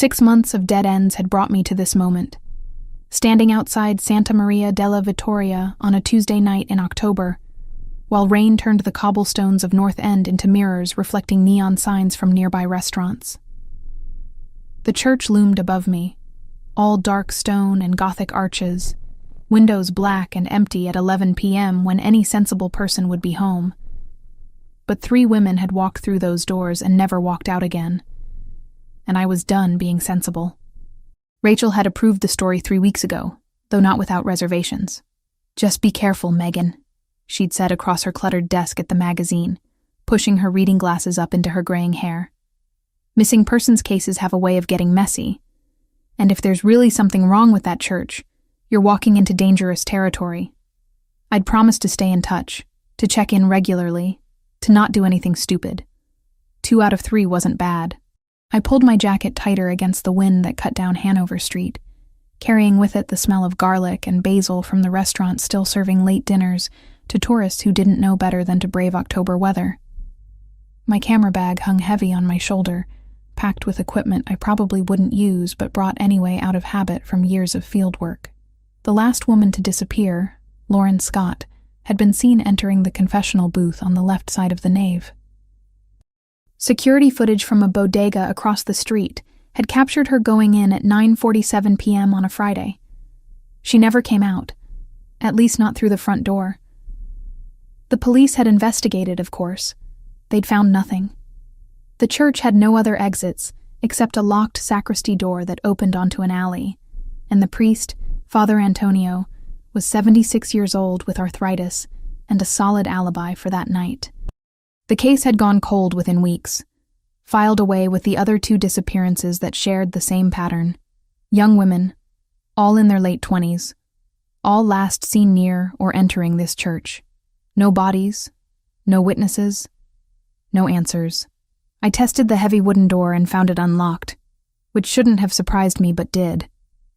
6 months of dead ends had brought me to this moment. Standing outside Santa Maria della Vittoria on a Tuesday night in October, while rain turned the cobblestones of North End into mirrors reflecting neon signs from nearby restaurants. The church loomed above me, all dark stone and Gothic arches, windows black and empty at 11 p.m. when any sensible person would be home. But 3 women had walked through those doors and never walked out again, and I was done being sensible. Rachel had approved the story 3 weeks ago, though not without reservations. "Just be careful, Megan," she'd said across her cluttered desk at the magazine, pushing her reading glasses up into her graying hair. Missing persons cases have a way of getting messy, and if there's really something wrong with that church, you're walking into dangerous territory. I'd promised to stay in touch, to check in regularly, to not do anything stupid. 2 out of 3 wasn't bad. I pulled my jacket tighter against the wind that cut down Hanover Street, carrying with it the smell of garlic and basil from the restaurant still serving late dinners to tourists who didn't know better than to brave October weather. My camera bag hung heavy on my shoulder, packed with equipment I probably wouldn't use but brought anyway out of habit from years of field work. The last woman to disappear, Lauren Scott, had been seen entering the confessional booth on the left side of the nave. Security footage from a bodega across the street had captured her going in at 9:47 p.m. on a Friday. She never came out, at least not through the front door. The police had investigated, of course. They'd found nothing. The church had no other exits except a locked sacristy door that opened onto an alley, and the priest, Father Antonio, was 76 years old with arthritis and a solid alibi for that night. The case had gone cold within weeks, filed away with the other 2 disappearances that shared the same pattern. Young women, all in their late 20s, all last seen near or entering this church. No bodies, no witnesses, no answers. I tested the heavy wooden door and found it unlocked, which shouldn't have surprised me but did.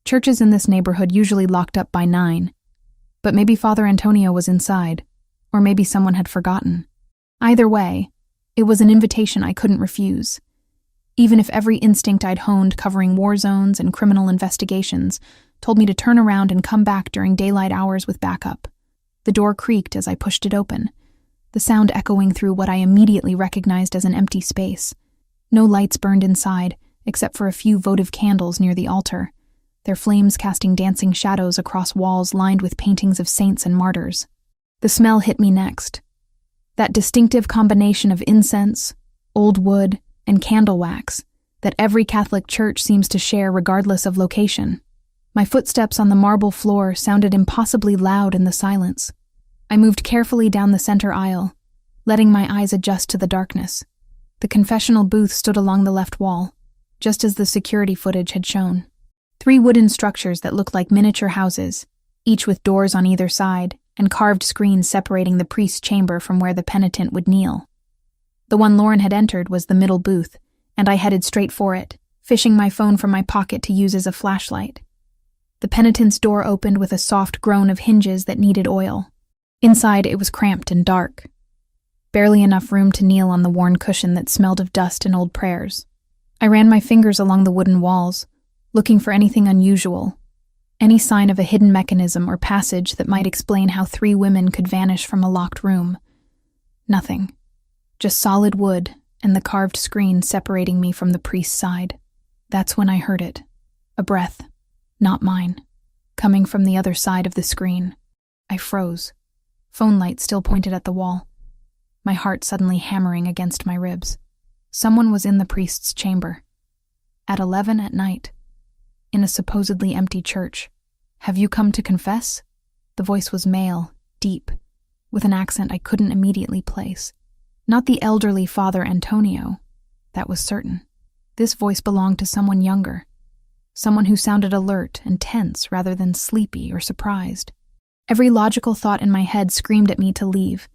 Churches in this neighborhood usually locked up by 9, but maybe Father Antonio was inside, or maybe someone had forgotten. Either way, it was an invitation I couldn't refuse, even if every instinct I'd honed covering war zones and criminal investigations told me to turn around and come back during daylight hours with backup. The door creaked as I pushed it open, the sound echoing through what I immediately recognized as an empty space. No lights burned inside, except for a few votive candles near the altar, their flames casting dancing shadows across walls lined with paintings of saints and martyrs. The smell hit me next. That distinctive combination of incense, old wood, and candle wax that every Catholic church seems to share regardless of location. My footsteps on the marble floor sounded impossibly loud in the silence. I moved carefully down the center aisle, letting my eyes adjust to the darkness. The confessional booth stood along the left wall, just as the security footage had shown. 3 wooden structures that looked like miniature houses, each with doors on either side, and carved screens separating the priest's chamber from where the penitent would kneel. The one Lauren had entered was the middle booth, and I headed straight for it, fishing my phone from my pocket to use as a flashlight. The penitent's door opened with a soft groan of hinges that needed oil. Inside, it was cramped and dark. Barely enough room to kneel on the worn cushion that smelled of dust and old prayers. I ran my fingers along the wooden walls, looking for anything unusual, any sign of a hidden mechanism or passage that might explain how 3 women could vanish from a locked room. Nothing. Just solid wood and the carved screen separating me from the priest's side. That's when I heard it. A breath, not mine, coming from the other side of the screen. I froze, phone light still pointed at the wall, my heart suddenly hammering against my ribs. Someone was in the priest's chamber. At 11 at night. In a supposedly empty church. "Have you come to confess?" The voice was male, deep, with an accent I couldn't immediately place. Not the elderly Father Antonio, that was certain. This voice belonged to someone younger, someone who sounded alert and tense rather than sleepy or surprised. Every logical thought in my head screamed at me to leave,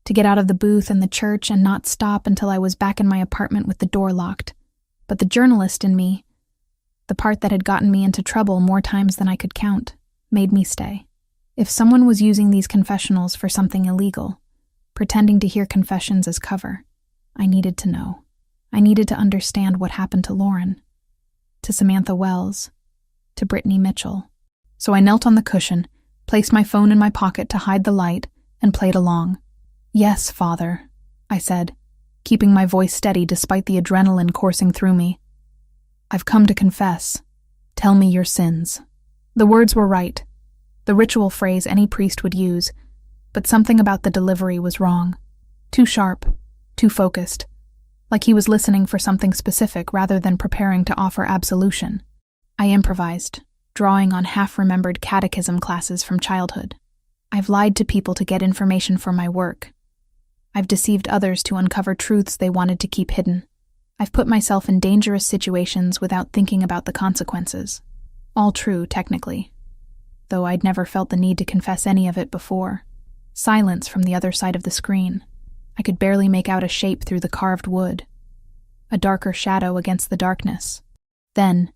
to get out of the booth and the church and not stop until I was back in my apartment with the door locked. But the journalist in me, the part that had gotten me into trouble more times than I could count, made me stay. If someone was using these confessionals for something illegal, pretending to hear confessions as cover, I needed to know. I needed to understand what happened to Lauren. to Samantha Wells, to Brittany Mitchell. So I knelt on the cushion, placed my phone in my pocket to hide the light, and played along. "Yes, Father," I said, keeping my voice steady despite the adrenaline coursing through me. "I've come to confess. Tell me your sins." The words were right, the ritual phrase any priest would use, but something about the delivery was wrong. Too sharp, too focused, like he was listening for something specific rather than preparing to offer absolution. I improvised, drawing on half-remembered catechism classes from childhood. I've lied to people to get information for my work. I've deceived others to uncover truths they wanted to keep hidden. I've put myself in dangerous situations without thinking about the consequences. All true, technically, though I'd never felt the need to confess any of it before. Silence from the other side of the screen. I could barely make out a shape through the carved wood. A darker shadow against the darkness. Then,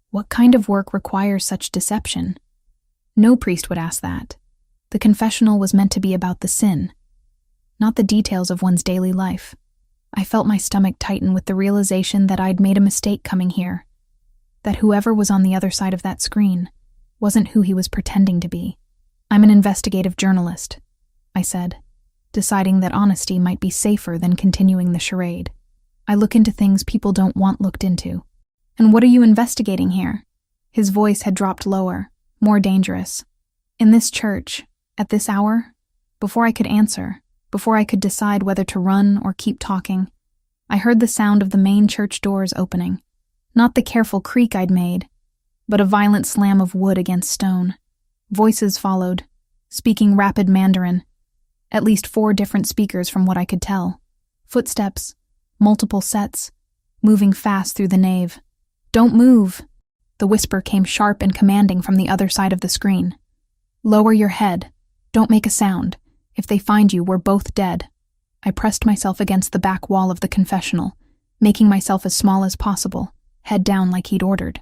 what kind of work requires such deception? No priest would ask that. The confessional was meant to be about the sin, not the details of one's daily life. I felt my stomach tighten with the realization that I'd made a mistake coming here, that whoever was on the other side of that screen wasn't who he was pretending to be. "I'm an investigative journalist," I said, deciding that honesty might be safer than continuing the charade. "I look into things people don't want looked into." "And what are you investigating here?" His voice had dropped lower, more dangerous. "In this church, at this hour?" Before I could answer, before I could decide whether to run or keep talking, I heard the sound of the main church doors opening. Not the careful creak I'd made, but a violent slam of wood against stone. Voices followed, speaking rapid Mandarin. At least 4 different speakers from what I could tell. Footsteps, multiple sets, moving fast through the nave. "Don't move!" The whisper came sharp and commanding from the other side of the screen. "Lower your head. Don't make a sound. If they find you, we're both dead." I pressed myself against the back wall of the confessional, making myself as small as possible, head down like he'd ordered.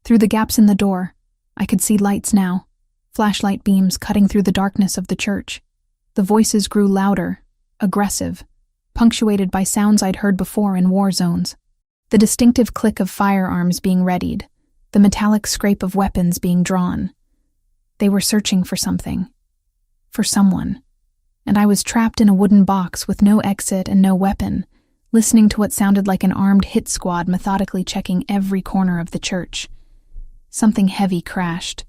Through the gaps in the door, I could see lights now, flashlight beams cutting through the darkness of the church. The voices grew louder, aggressive, punctuated by sounds I'd heard before in war zones. The distinctive click of firearms being readied, the metallic scrape of weapons being drawn. They were searching for something. For someone. And I was trapped in a wooden box with no exit and no weapon, listening to what sounded like an armed hit squad methodically checking every corner of the church. Something heavy crashed,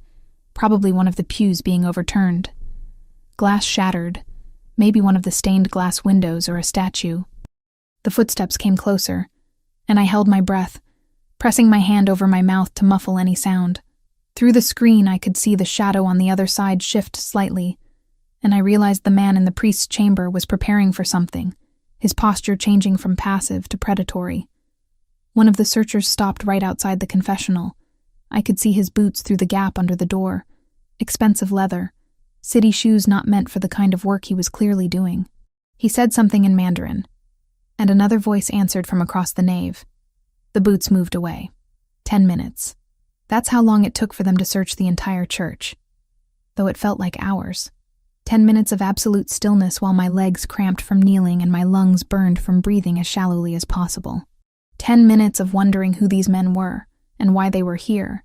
probably one of the pews being overturned. Glass shattered, maybe one of the stained glass windows or a statue. The footsteps came closer, and I held my breath, pressing my hand over my mouth to muffle any sound. Through the screen I could see the shadow on the other side shift slightly, and I realized the man in the priest's chamber was preparing for something, his posture changing from passive to predatory. One of the searchers stopped right outside the confessional. I could see his boots through the gap under the door. Expensive leather. City shoes not meant for the kind of work he was clearly doing. He said something in Mandarin, and another voice answered from across the nave. The boots moved away. 10 minutes. That's how long it took for them to search the entire church. Though it felt like hours. 10 minutes of absolute stillness while my legs cramped from kneeling and my lungs burned from breathing as shallowly as possible. 10 minutes of wondering who these men were, and why they were here,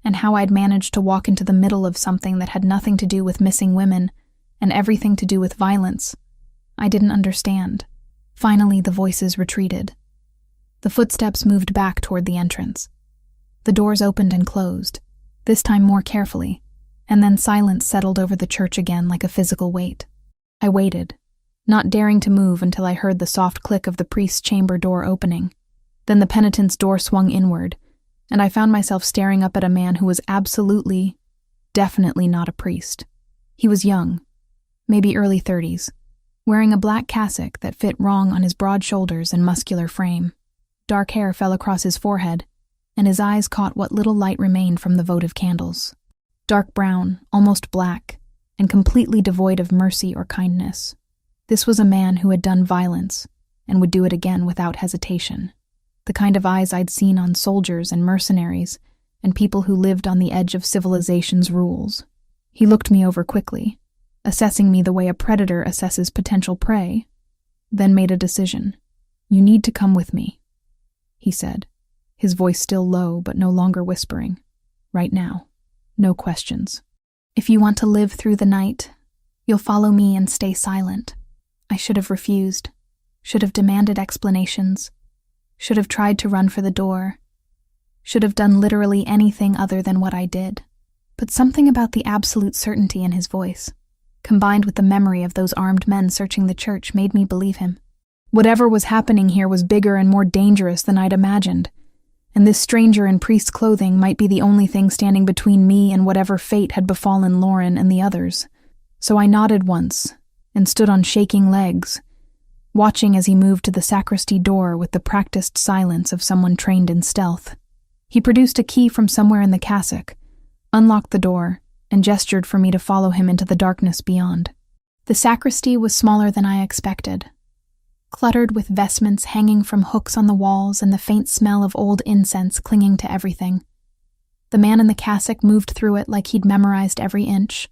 and how I'd managed to walk into the middle of something that had nothing to do with missing women, and everything to do with violence. I didn't understand. Finally, the voices retreated. The footsteps moved back toward the entrance. The doors opened and closed, this time more carefully, and then silence settled over the church again like a physical weight. I waited, not daring to move until I heard the soft click of the priest's chamber door opening. Then the penitent's door swung inward, and I found myself staring up at a man who was absolutely, definitely not a priest. He was young, maybe early 30s, wearing a black cassock that fit wrong on his broad shoulders and muscular frame. Dark hair fell across his forehead, and his eyes caught what little light remained from the votive candles. Dark brown, almost black, and completely devoid of mercy or kindness. This was a man who had done violence, and would do it again without hesitation. The kind of eyes I'd seen on soldiers and mercenaries, and people who lived on the edge of civilization's rules. He looked me over quickly, assessing me the way a predator assesses potential prey, then made a decision. "You need to come with me," he said, his voice still low but no longer whispering. "Right now. No questions. If you want to live through the night, you'll follow me and stay silent." I should have refused, should have demanded explanations, should have tried to run for the door, should have done literally anything other than what I did. But something about the absolute certainty in his voice, combined with the memory of those armed men searching the church, made me believe him. Whatever was happening here was bigger and more dangerous than I'd imagined, and this stranger in priest's clothing might be the only thing standing between me and whatever fate had befallen Lauren and the others. So I nodded once and stood on shaking legs, watching as he moved to the sacristy door with the practiced silence of someone trained in stealth. He produced a key from somewhere in the cassock, unlocked the door, and gestured for me to follow him into the darkness beyond. The sacristy was smaller than I expected, cluttered with vestments hanging from hooks on the walls and the faint smell of old incense clinging to everything. The man in the cassock moved through it like he'd memorized every inch,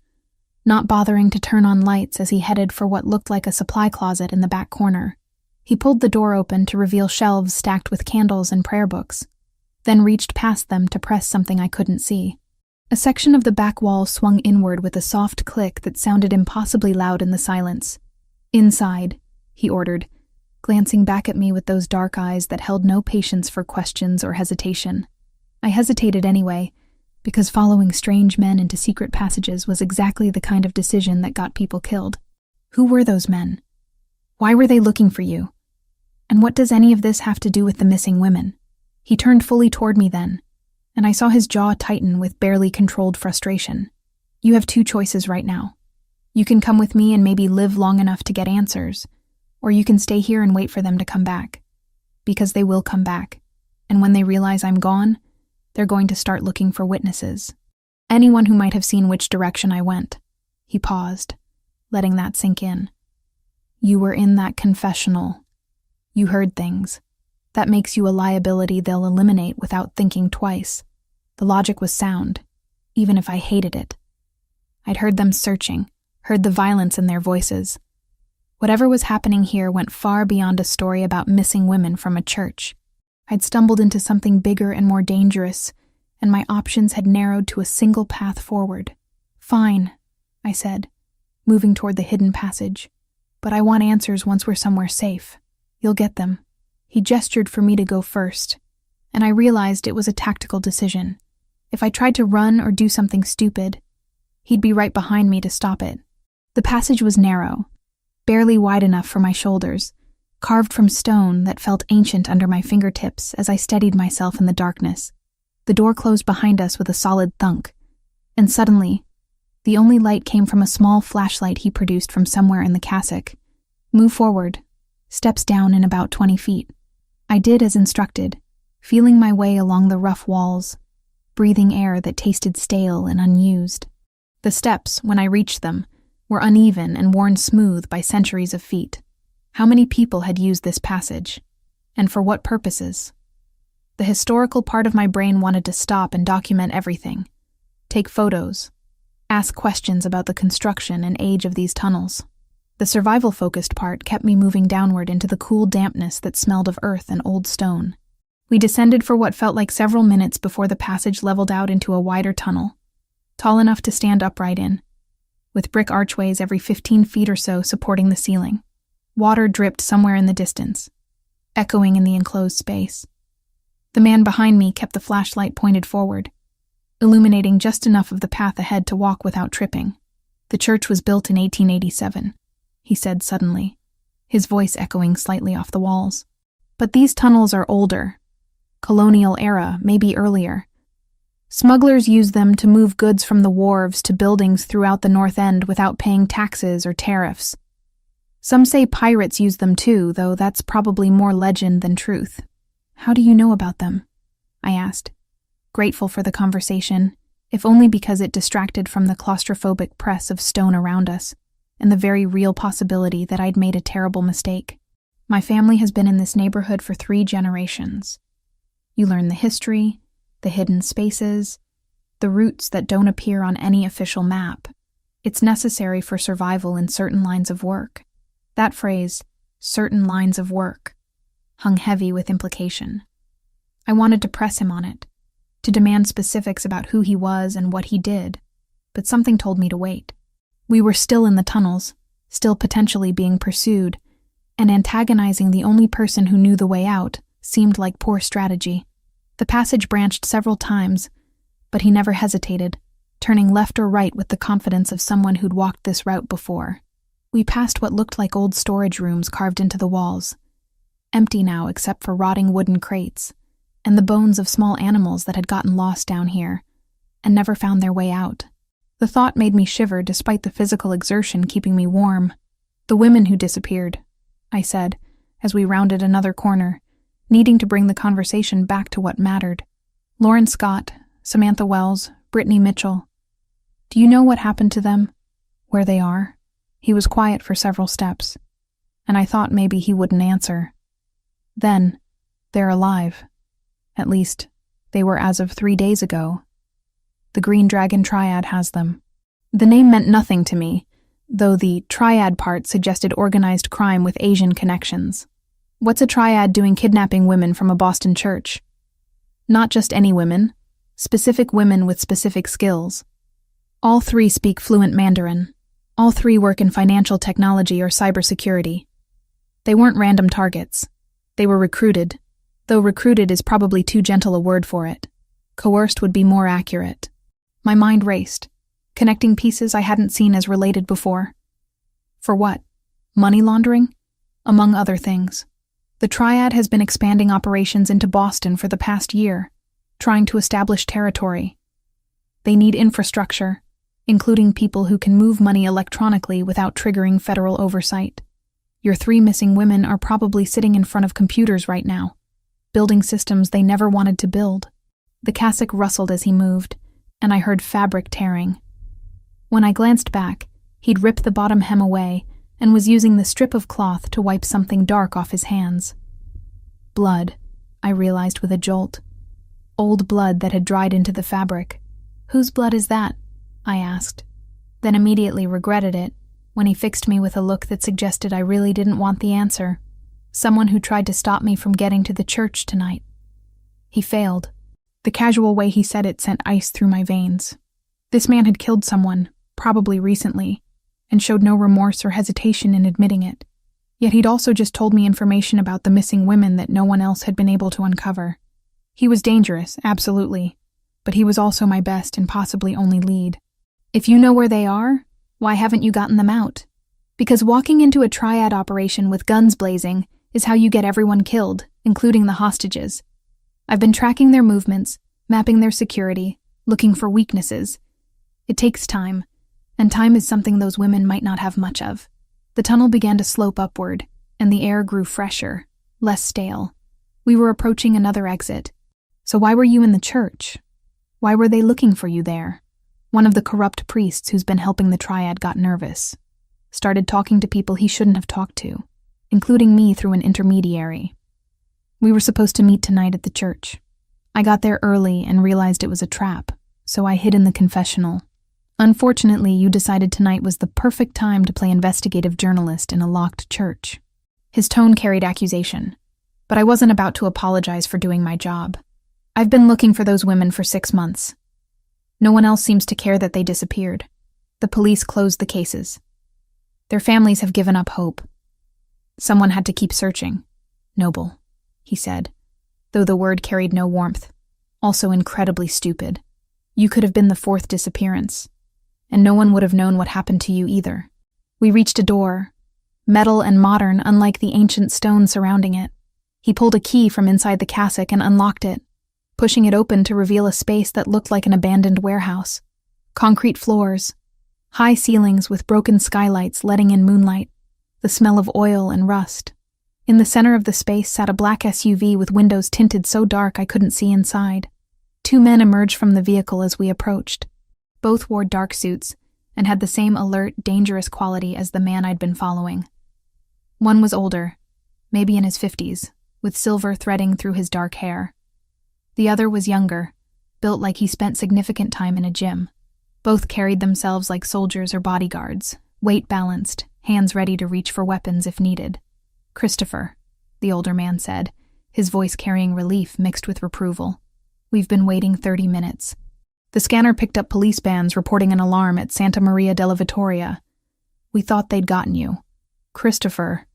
not bothering to turn on lights as he headed for what looked like a supply closet in the back corner. He pulled the door open to reveal shelves stacked with candles and prayer books, then reached past them to press something I couldn't see. A section of the back wall swung inward with a soft click that sounded impossibly loud in the silence. "Inside," he ordered, glancing back at me with those dark eyes that held no patience for questions or hesitation. I hesitated anyway, because following strange men into secret passages was exactly the kind of decision that got people killed. Who were those men? Why were they looking for you? And what does any of this have to do with the missing women? He turned fully toward me then, and I saw his jaw tighten with barely controlled frustration. "You have two choices right now. You can come with me and maybe live long enough to get answers, or you can stay here and wait for them to come back. Because they will come back, and when they realize I'm gone, they're going to start looking for witnesses. Anyone who might have seen which direction I went." He paused, letting that sink in. "You were in that confessional. You heard things. That makes you a liability they'll eliminate without thinking twice." The logic was sound, even if I hated it. I'd heard them searching, heard the violence in their voices. Whatever was happening here went far beyond a story about missing women from a church. I'd stumbled into something bigger and more dangerous, and my options had narrowed to a single path forward. "Fine," I said, moving toward the hidden passage. "But I want answers once we're somewhere safe. You'll get them." He gestured for me to go first, and I realized it was a tactical decision. If I tried to run or do something stupid, he'd be right behind me to stop it. The passage was narrow, barely wide enough for my shoulders, carved from stone that felt ancient under my fingertips as I steadied myself in the darkness. The door closed behind us with a solid thunk, and suddenly, the only light came from a small flashlight he produced from somewhere in the cassock. "Move forward, steps down in about 20 feet. I did as instructed, feeling my way along the rough walls, breathing air that tasted stale and unused. The steps, when I reached them, were uneven and worn smooth by centuries of feet. How many people had used this passage? And for what purposes? The historical part of my brain wanted to stop and document everything. Take photos. Ask questions about the construction and age of these tunnels. The survival-focused part kept me moving downward into the cool dampness that smelled of earth and old stone. We descended for what felt like several minutes before the passage leveled out into a wider tunnel, tall enough to stand upright in, with brick archways every 15 feet or so supporting the ceiling. Water dripped somewhere in the distance, echoing in the enclosed space. The man behind me kept the flashlight pointed forward, illuminating just enough of the path ahead to walk without tripping. "The church was built in 1887, he said suddenly, his voice echoing slightly off the walls. "But these tunnels are older. Colonial era, maybe earlier. Smugglers used them to move goods from the wharves to buildings throughout the North End without paying taxes or tariffs. Some say pirates used them too, though that's probably more legend than truth." "How do you know about them?" I asked, grateful for the conversation, if only because it distracted from the claustrophobic press of stone around us and the very real possibility that I'd made a terrible mistake. "My family has been in this neighborhood for 3 generations. You learn the history, the hidden spaces, the routes that don't appear on any official map. It's necessary for survival in certain lines of work." That phrase, "certain lines of work," hung heavy with implication. I wanted to press him on it, to demand specifics about who he was and what he did, but something told me to wait. We were still in the tunnels, still potentially being pursued, and antagonizing the only person who knew the way out seemed like poor strategy. The passage branched several times, but he never hesitated, turning left or right with the confidence of someone who'd walked this route before. We passed what looked like old storage rooms carved into the walls, empty now except for rotting wooden crates, and the bones of small animals that had gotten lost down here and never found their way out. The thought made me shiver despite the physical exertion keeping me warm. "The women who disappeared," I said, as we rounded another corner, needing to bring the conversation back to what mattered. "Lauren Scott, Samantha Wells, Brittany Mitchell. Do you know what happened to them? Where they are?" He was quiet for several steps, and I thought maybe he wouldn't answer. "Then, they're alive. At least, they were as of 3 days ago. The Green Dragon Triad has them." The name meant nothing to me, though the triad part suggested organized crime with Asian connections. What's a triad doing kidnapping women from a Boston church? Not just any women, specific women with specific skills. All 3 speak fluent Mandarin. All 3 work in financial technology or cybersecurity. They weren't random targets. They were recruited, though recruited is probably too gentle a word for it. Coerced would be more accurate. My mind raced, connecting pieces I hadn't seen as related before. For what? Money laundering? Among other things. The Triad has been expanding operations into Boston for the past year, trying to establish territory. They need infrastructure, including people who can move money electronically without triggering federal oversight. Your 3 missing women are probably sitting in front of computers right now, building systems they never wanted to build. The cassock rustled as he moved, and I heard fabric tearing. When I glanced back, he'd ripped the bottom hem away and was using the strip of cloth to wipe something dark off his hands. Blood, I realized with a jolt. Old blood that had dried into the fabric. "Whose blood is that?" I asked, then immediately regretted it when he fixed me with a look that suggested I really didn't want the answer. "Someone who tried to stop me from getting to the church tonight." He failed. The casual way he said it sent ice through my veins. This man had killed someone, probably recently, and showed no remorse or hesitation in admitting it. Yet he'd also just told me information about the missing women that no one else had been able to uncover. He was dangerous, absolutely, but he was also my best and possibly only lead. "If you know where they are, why haven't you gotten them out? Because walking into a triad operation with guns blazing is how you get everyone killed, including the hostages. I've been tracking their movements, mapping their security, looking for weaknesses. It takes time, and time is something those women might not have much of." The tunnel began to slope upward, and the air grew fresher, less stale. We were approaching another exit. "So why were you in the church? Why were they looking for you there?" One of the corrupt priests who's been helping the Triad got nervous. Started talking to people he shouldn't have talked to, including me through an intermediary. "We were supposed to meet tonight at the church. I got there early and realized it was a trap, so I hid in the confessional. Unfortunately, you decided tonight was the perfect time to play investigative journalist in a locked church." His tone carried accusation, but I wasn't about to apologize for doing my job. "I've been looking for those women for 6 months. No one else seems to care that they disappeared. The police closed the cases. Their families have given up hope. Someone had to keep searching." "Noble," he said, though the word carried no warmth. "Also incredibly stupid. You could have been the 4th disappearance, and no one would have known what happened to you either." We reached a door, metal and modern unlike the ancient stone surrounding it. He pulled a key from inside the cassock and unlocked it, pushing it open to reveal a space that looked like an abandoned warehouse. Concrete floors, high ceilings with broken skylights letting in moonlight, the smell of oil and rust. In the center of the space sat a black SUV with windows tinted so dark I couldn't see inside. 2 men emerged from the vehicle as we approached. Both wore dark suits and had the same alert, dangerous quality as the man I'd been following. One was older, maybe in his 50s, with silver threading through his dark hair. The other was younger, built like he spent significant time in a gym. Both carried themselves like soldiers or bodyguards, weight balanced, hands ready to reach for weapons if needed. "Christopher," the older man said, his voice carrying relief mixed with reproval. "We've been waiting 30 minutes. The scanner picked up police bands reporting an alarm at Santa Maria della Vittoria. We thought they'd gotten you. Christopher."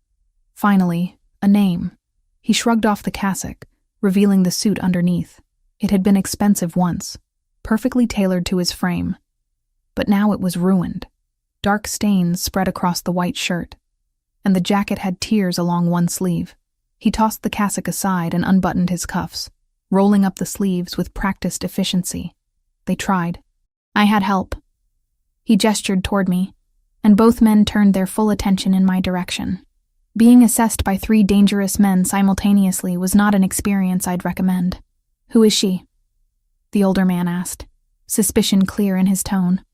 Finally, a name. He shrugged off the cassock, revealing the suit underneath. It had been expensive once, perfectly tailored to his frame. But now it was ruined. Dark stains spread across the white shirt, and the jacket had tears along one sleeve. He tossed the cassock aside and unbuttoned his cuffs, rolling up the sleeves with practiced efficiency. They tried. I had help. He gestured toward me, and both men turned their full attention in my direction. Being assessed by 3 dangerous men simultaneously was not an experience I'd recommend. "Who is she?" the older man asked, suspicion clear in his tone.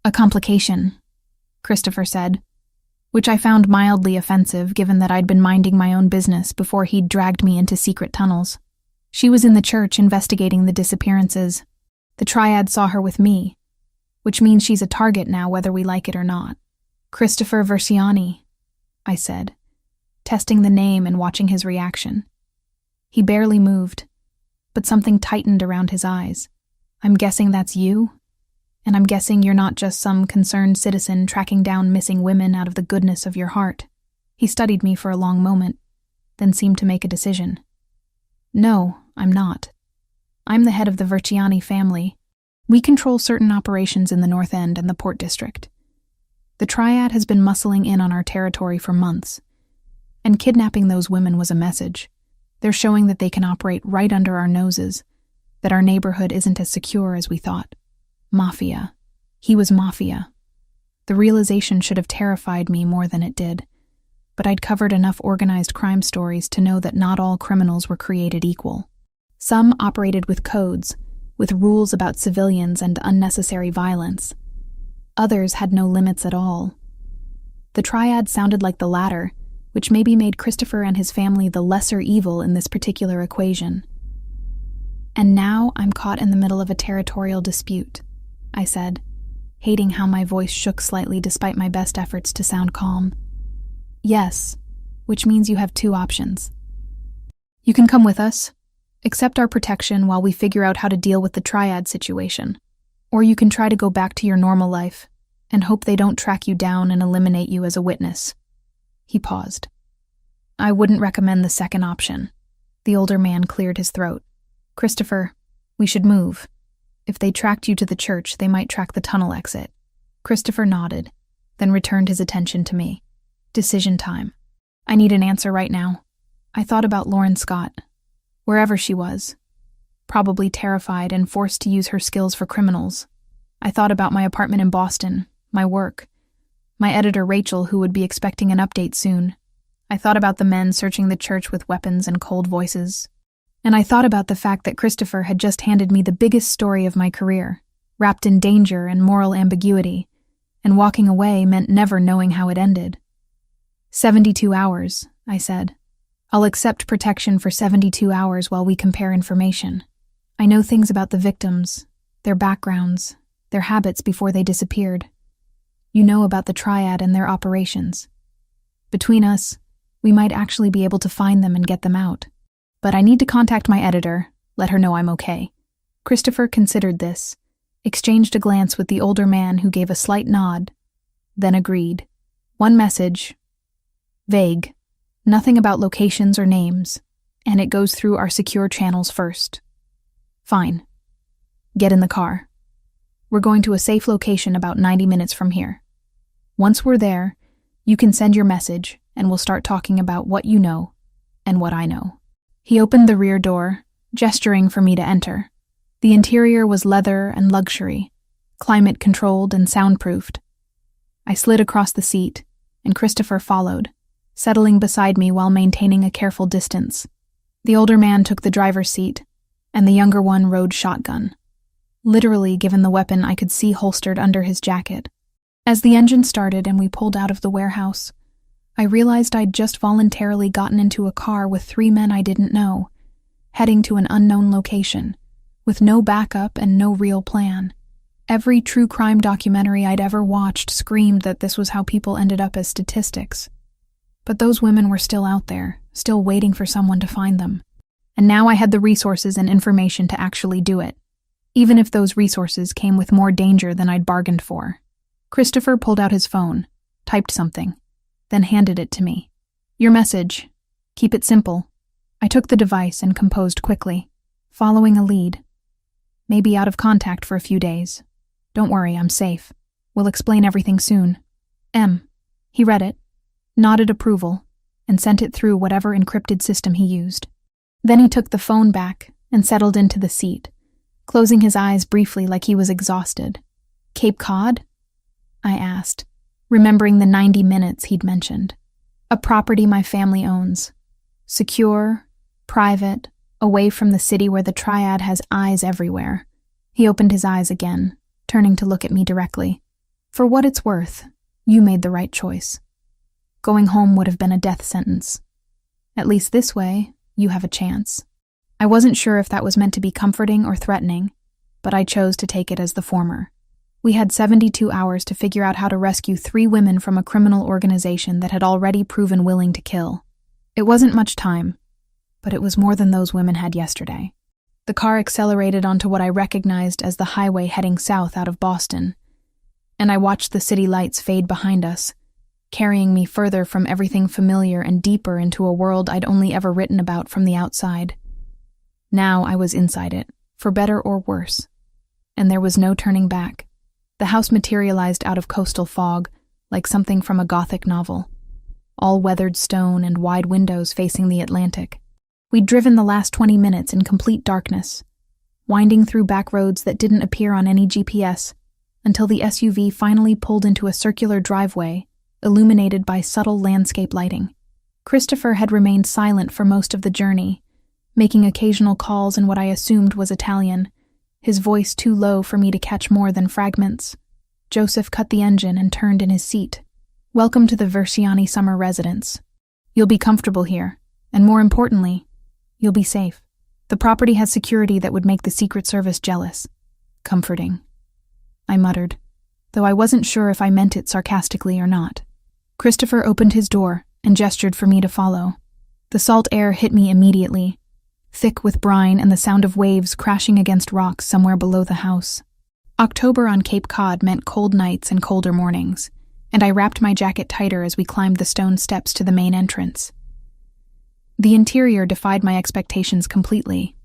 "A complication," Christopher said, which I found mildly offensive given that I'd been minding my own business before he'd dragged me into secret tunnels. "She was in the church investigating the disappearances. The triad saw her with me, which means she's a target now whether we like it or not." "Christopher Versiani," I said, testing the name and watching his reaction. He barely moved, but something tightened around his eyes. "I'm guessing that's you? And I'm guessing you're not just some concerned citizen tracking down missing women out of the goodness of your heart." He studied me for a long moment, then seemed to make a decision. "No, I'm not. I'm the head of the Versiani family. We control certain operations in the North End and the Port District. The triad has been muscling in on our territory for months, and kidnapping those women was a message. They're showing that they can operate right under our noses, that our neighborhood isn't as secure as we thought. Mafia. He was Mafia. The realization should have terrified me more than it did, but I'd covered enough organized crime stories to know that not all criminals were created equal. Some operated with codes, with rules about civilians and unnecessary violence. Others had no limits at all. The triad sounded like the latter, which maybe made Christopher and his family the lesser evil in this particular equation. "And now I'm caught in the middle of a territorial dispute," I said, hating how my voice shook slightly despite my best efforts to sound calm. "Yes, which means you have 2 options. You can come with us, accept our protection while we figure out how to deal with the triad situation, or you can try to go back to your normal life and hope they don't track you down and eliminate you as a witness." He paused. "I wouldn't recommend the second option." The older man cleared his throat. "Christopher, we should move. If they tracked you to the church, they might track the tunnel exit." Christopher nodded, then returned his attention to me. "Decision time. I need an answer right now." I thought about Lauren Scott, wherever she was, probably terrified and forced to use her skills for criminals. I thought about my apartment in Boston, my work, my editor Rachel, who would be expecting an update soon. I thought about the men searching the church with weapons and cold voices. And I thought about the fact that Christopher had just handed me the biggest story of my career, wrapped in danger and moral ambiguity, and walking away meant never knowing how it ended. 72 hours, I said. "I'll accept protection for 72 hours while we compare information. I know things about the victims, their backgrounds, their habits before they disappeared. You know about the triad and their operations. Between us, we might actually be able to find them and get them out. But I need to contact my editor, let her know I'm okay." Christopher considered this, exchanged a glance with the older man who gave a slight nod, then agreed. "One message. Vague. Nothing about locations or names, and it goes through our secure channels first." "Fine. Get in the car. We're going to a safe location about 90 minutes from here. Once we're there, you can send your message, and we'll start talking about what you know and what I know." He opened the rear door, gesturing for me to enter. The interior was leather and luxury, climate-controlled and soundproofed. I slid across the seat, and Christopher followed, settling beside me while maintaining a careful distance. The older man took the driver's seat, and the younger one rode shotgun. Literally, given the weapon I could see holstered under his jacket. As the engine started and we pulled out of the warehouse, I realized I'd just voluntarily gotten into a car with 3 men I didn't know, heading to an unknown location, with no backup and no real plan. Every true crime documentary I'd ever watched screamed that this was how people ended up as statistics. But those women were still out there, still waiting for someone to find them. and now I had the resources and information to actually do it, even if those resources came with more danger than I'd bargained for. Christopher pulled out his phone, typed something, then handed it to me. "Your message. Keep it simple." I took the device and composed quickly, following a lead. "May be out of contact for a few days. Don't worry, I'm safe. We'll explain everything soon. M." He read it, nodded approval, and sent it through whatever encrypted system he used. Then he took the phone back and settled into the seat, closing his eyes briefly like he was exhausted. "Cape Cod?" I asked, remembering the 90 minutes he'd mentioned. "A property my family owns. Secure, private, away from the city where the triad has eyes everywhere." He opened his eyes again, turning to look at me directly. "For what it's worth, you made the right choice. Going home would have been a death sentence. At least this way, you have a chance." I wasn't sure if that was meant to be comforting or threatening, but I chose to take it as the former. We had 72 hours to figure out how to rescue 3 women from a criminal organization that had already proven willing to kill. It wasn't much time, but it was more than those women had yesterday. The car accelerated onto what I recognized as the highway heading south out of Boston, and I watched the city lights fade behind us, carrying me further from everything familiar and deeper into a world I'd only ever written about from the outside. Now I was inside it, for better or worse, and there was no turning back. The house materialized out of coastal fog, like something from a Gothic novel. All weathered stone and wide windows facing the Atlantic. We'd driven the last 20 minutes in complete darkness, winding through back roads that didn't appear on any GPS, until the SUV finally pulled into a circular driveway, illuminated by subtle landscape lighting. Christopher had remained silent for most of the journey, making occasional calls in what I assumed was Italian, his voice too low for me to catch more than fragments. Joseph cut the engine and turned in his seat. "Welcome to the Versiani summer residence. You'll be comfortable here, and more importantly, you'll be safe. The property has security that would make the Secret Service jealous." "Comforting," I muttered, though I wasn't sure if I meant it sarcastically or not. Christopher opened his door and gestured for me to follow. The salt air hit me immediately, thick with brine and the sound of waves crashing against rocks somewhere below the house. October on Cape Cod meant cold nights and colder mornings, and I wrapped my jacket tighter as we climbed the stone steps to the main entrance. The interior defied my expectations completely.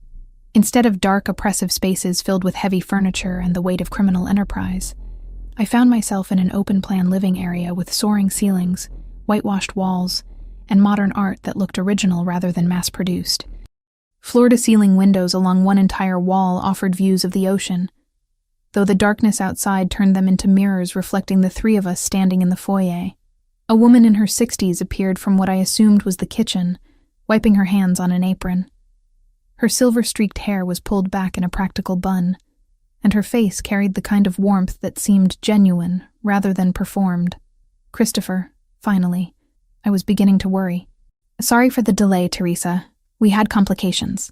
Instead of dark, oppressive spaces filled with heavy furniture and the weight of criminal enterprise, I found myself in an open-plan living area with soaring ceilings, whitewashed walls, and modern art that looked original rather than mass-produced. Floor-to-ceiling windows along one entire wall offered views of the ocean, though the darkness outside turned them into mirrors reflecting the 3 of us standing in the foyer. A woman in her 60s appeared from what I assumed was the kitchen, wiping her hands on an apron. Her silver-streaked hair was pulled back in a practical bun, and her face carried the kind of warmth that seemed genuine rather than performed. "Christopher, finally." I was beginning to worry. "Sorry for the delay, Teresa. We had complications."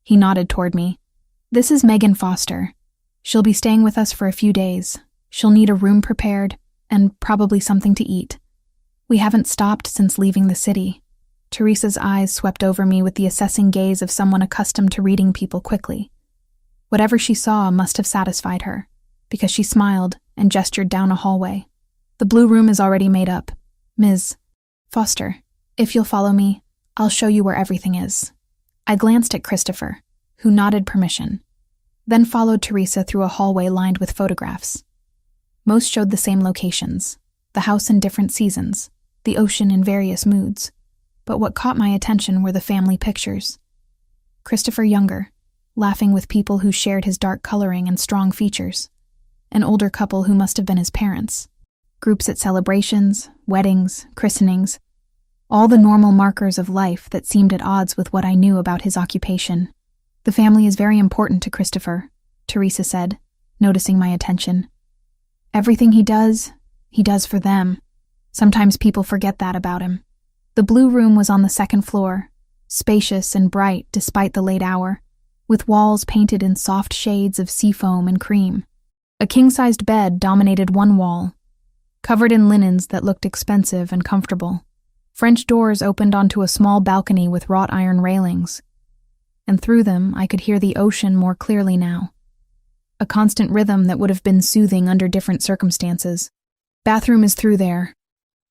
He nodded toward me. "This is Megan Foster. She'll be staying with us for a few days. She'll need a room prepared, and probably something to eat. We haven't stopped since leaving the city." Teresa's eyes swept over me with the assessing gaze of someone accustomed to reading people quickly. Whatever she saw must have satisfied her, because she smiled and gestured down a hallway. "The blue room is already made up. Ms. Foster, if you'll follow me, I'll show you where everything is." I glanced at Christopher, who nodded permission, then followed Teresa through a hallway lined with photographs. Most showed the same locations, the house in different seasons, the ocean in various moods. But what caught my attention were the family pictures. Christopher younger, laughing with people who shared his dark coloring and strong features. An older couple who must have been his parents. Groups at celebrations, weddings, christenings. All the normal markers of life that seemed at odds with what I knew about his occupation. "The family is very important to Christopher," Teresa said, noticing my attention. "Everything he does for them. Sometimes people forget that about him." The blue room was on the second floor, spacious and bright despite the late hour, with walls painted in soft shades of seafoam and cream. A king-sized bed dominated one wall, covered in linens that looked expensive and comfortable. French doors opened onto a small balcony with wrought iron railings. and through them I could hear the ocean more clearly now. A constant rhythm that would have been soothing under different circumstances. "Bathroom is through there."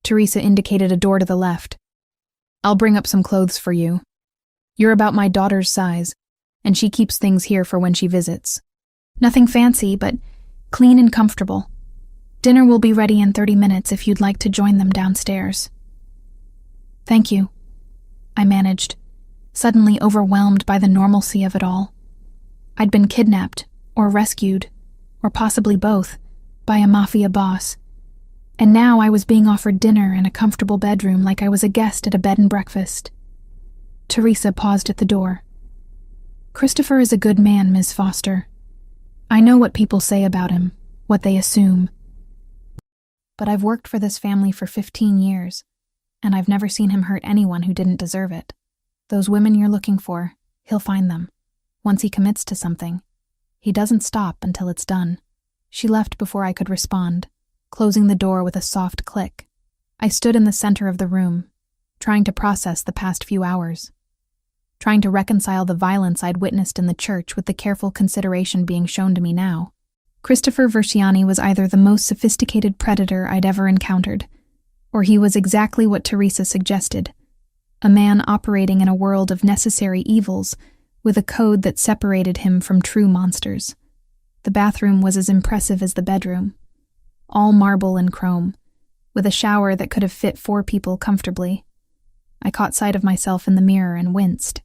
Teresa indicated a door to the left. "I'll bring up some clothes for you. You're about my daughter's size, and she keeps things here for when she visits. Nothing fancy, but clean and comfortable. Dinner will be ready in 30 minutes if you'd like to join them downstairs." "Thank you," I managed, suddenly overwhelmed by the normalcy of it all. I'd been kidnapped, or rescued, or possibly both, by a Mafia boss. And now I was being offered dinner in a comfortable bedroom like I was a guest at a bed and breakfast. Teresa paused at the door. "Christopher is a good man, Ms. Foster. I know what people say about him, what they assume. But I've worked for this family for 15 years, and I've never seen him hurt anyone who didn't deserve it. Those women you're looking for, he'll find them. Once he commits to something, he doesn't stop until it's done." She left before I could respond, closing the door with a soft click. I stood in the center of the room, trying to process the past few hours, trying to reconcile the violence I'd witnessed in the church with the careful consideration being shown to me now. Christopher Versiani was either the most sophisticated predator I'd ever encountered, or he was exactly what Teresa suggested, a man operating in a world of necessary evils with a code that separated him from true monsters. The bathroom was as impressive as the bedroom, all marble and chrome, with a shower that could have fit 4 people comfortably. I caught sight of myself in the mirror and winced.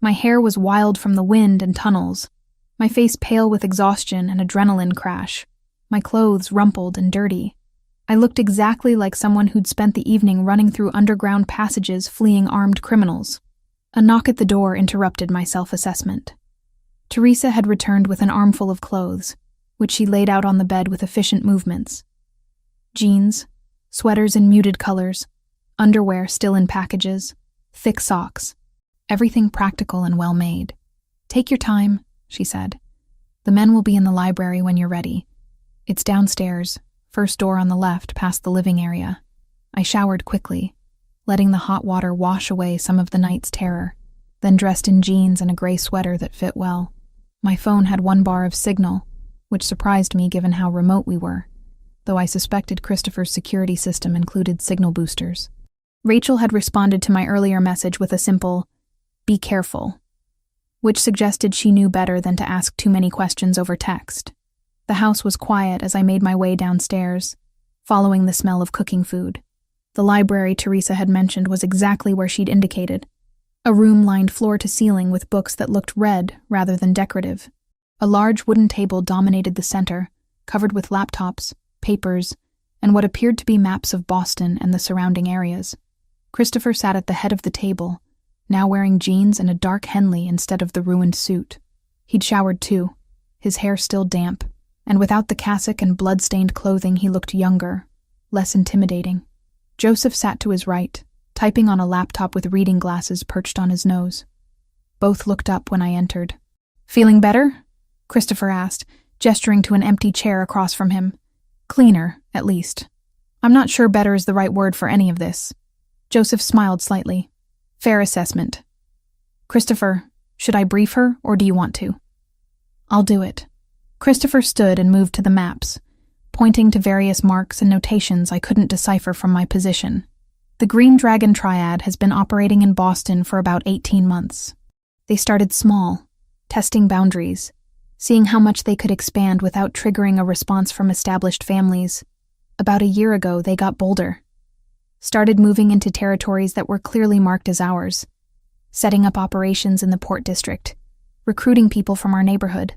My hair was wild from the wind and tunnels, my face pale with exhaustion and adrenaline crash, my clothes rumpled and dirty. I looked exactly like someone who'd spent the evening running through underground passages fleeing armed criminals. A knock at the door interrupted my self-assessment. Teresa had returned with an armful of clothes, which she laid out on the bed with efficient movements. Jeans, sweaters in muted colors, underwear still in packages, thick socks, everything practical and well-made. "Take your time," she said. "The men will be in the library when you're ready. It's downstairs, first door on the left past the living area." I showered quickly, letting the hot water wash away some of the night's terror, then dressed in jeans and a gray sweater that fit well. My phone had 1 bar of signal, which surprised me given how remote we were, though I suspected Christopher's security system included signal boosters. Rachel had responded to my earlier message with a simple, "Be careful," which suggested she knew better than to ask too many questions over text. The house was quiet as I made my way downstairs, following the smell of cooking food. The library Teresa had mentioned was exactly where she'd indicated, a room lined floor to ceiling with books that looked read rather than decorative. A large wooden table dominated the center, covered with laptops, papers, and what appeared to be maps of Boston and the surrounding areas. Christopher sat at the head of the table, now wearing jeans and a dark Henley instead of the ruined suit. He'd showered too, his hair still damp, and without the cassock and blood-stained clothing he looked younger, less intimidating. Joseph sat to his right, typing on a laptop with reading glasses perched on his nose. Both looked up when I entered. "Feeling better?" Christopher asked, gesturing to an empty chair across from him. "Cleaner, at least. I'm not sure better is the right word for any of this." Joseph smiled slightly. "Fair assessment. Christopher, should I brief her, or do you want to?" "I'll do it." Christopher stood and moved to the maps, pointing to various marks and notations I couldn't decipher from my position. The Green Dragon Triad has been operating in Boston for about 18 months. They started small, testing boundaries, seeing how much they could expand without triggering a response from established families. About a year ago, they got bolder, started moving into territories that were clearly marked as ours, setting up operations in the Port District, recruiting people from our neighborhood.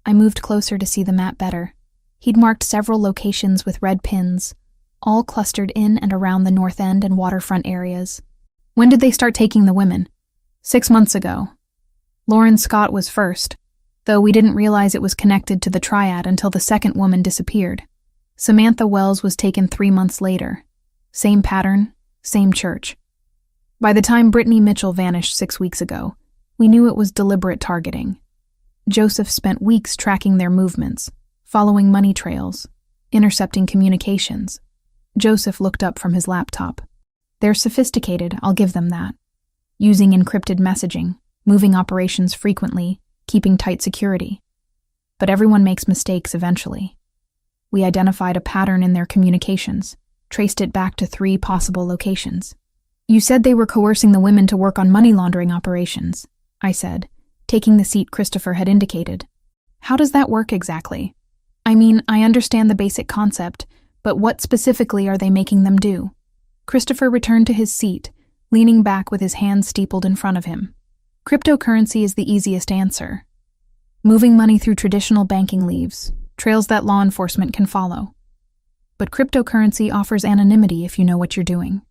I moved closer to see the map better. He'd marked several locations with red pins, all clustered in and around the North End and waterfront areas. "When did they start taking the women?" 6 months ago. Lauren Scott was first, though we didn't realize it was connected to the triad until the second woman disappeared. Samantha Wells was taken 3 months later. Same pattern, same church. By the time Brittany Mitchell vanished 6 weeks ago, we knew it was deliberate targeting. Joseph spent weeks tracking their movements, following money trails, intercepting communications. Joseph looked up from his laptop. "They're sophisticated, I'll give them that. Using encrypted messaging, moving operations frequently, keeping tight security. But everyone makes mistakes eventually. We identified a pattern in their communications, traced it back to 3 possible locations. You said they were coercing the women to work on money laundering operations, I said, taking the seat Christopher had indicated. How does that work exactly? I mean, I understand the basic concept, but what specifically are they making them do? Christopher returned to his seat, leaning back with his hands steepled in front of him. Cryptocurrency is the easiest answer. Moving money through traditional banking leaves, trails that law enforcement can follow. But cryptocurrency offers anonymity if you know what you're doing.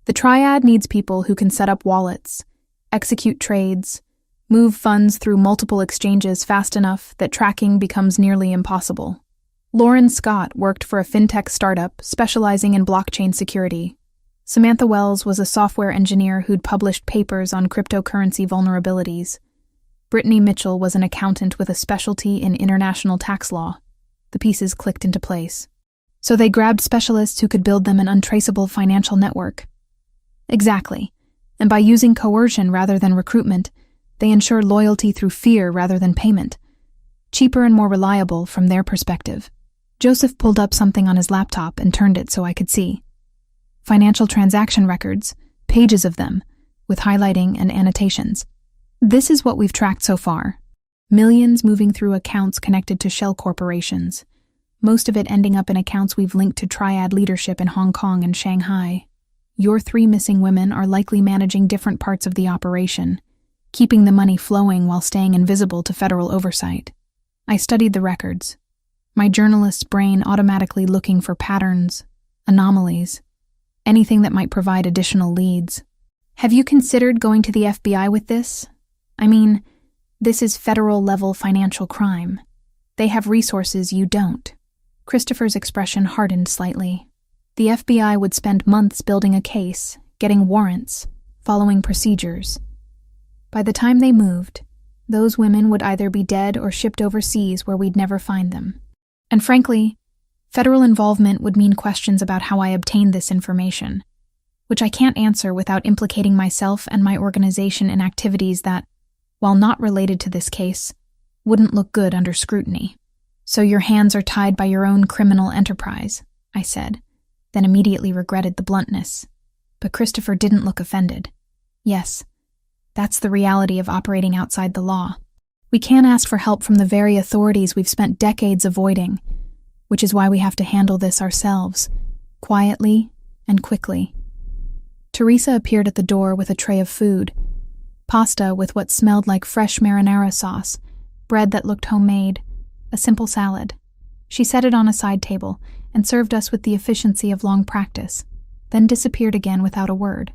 The triad needs people who can set up wallets, execute trades, move funds through multiple exchanges fast enough that tracking becomes nearly impossible. Lauren Scott worked for a fintech startup specializing in blockchain security. Samantha Wells was a software engineer who'd published papers on cryptocurrency vulnerabilities. Brittany Mitchell was an accountant with a specialty in international tax law. The pieces clicked into place. So they grabbed specialists who could build them an untraceable financial network. Exactly. And by using coercion rather than recruitment, they ensured loyalty through fear rather than payment. Cheaper and more reliable from their perspective. Joseph pulled up something on his laptop and turned it so I could see. Financial transaction records, pages of them, with highlighting and annotations. This is what we've tracked so far. Millions moving through accounts connected to shell corporations. Most of it ending up in accounts we've linked to triad leadership in Hong Kong and Shanghai. Your 3 missing women are likely managing different parts of the operation, keeping the money flowing while staying invisible to federal oversight. I studied the records, my journalist's brain automatically looking for patterns, anomalies, anything that might provide additional leads. Have you considered going to the FBI with this? I mean, this is federal-level financial crime. They have resources you don't. Christopher's expression hardened slightly. The FBI would spend months building a case, getting warrants, following procedures. By the time they moved, those women would either be dead or shipped overseas where we'd never find them. And frankly, federal involvement would mean questions about how I obtained this information, which I can't answer without implicating myself and my organization in activities that, while not related to this case, wouldn't look good under scrutiny. So your hands are tied by your own criminal enterprise, I said, then immediately regretted the bluntness. But Christopher didn't look offended. Yes, that's the reality of operating outside the law. We can't ask for help from the very authorities we've spent decades avoiding, which is why we have to handle this ourselves, quietly and quickly. Teresa appeared at the door with a tray of food, pasta with what smelled like fresh marinara sauce, bread that looked homemade, a simple salad. She set it on a side table and served us with the efficiency of long practice, then disappeared again without a word.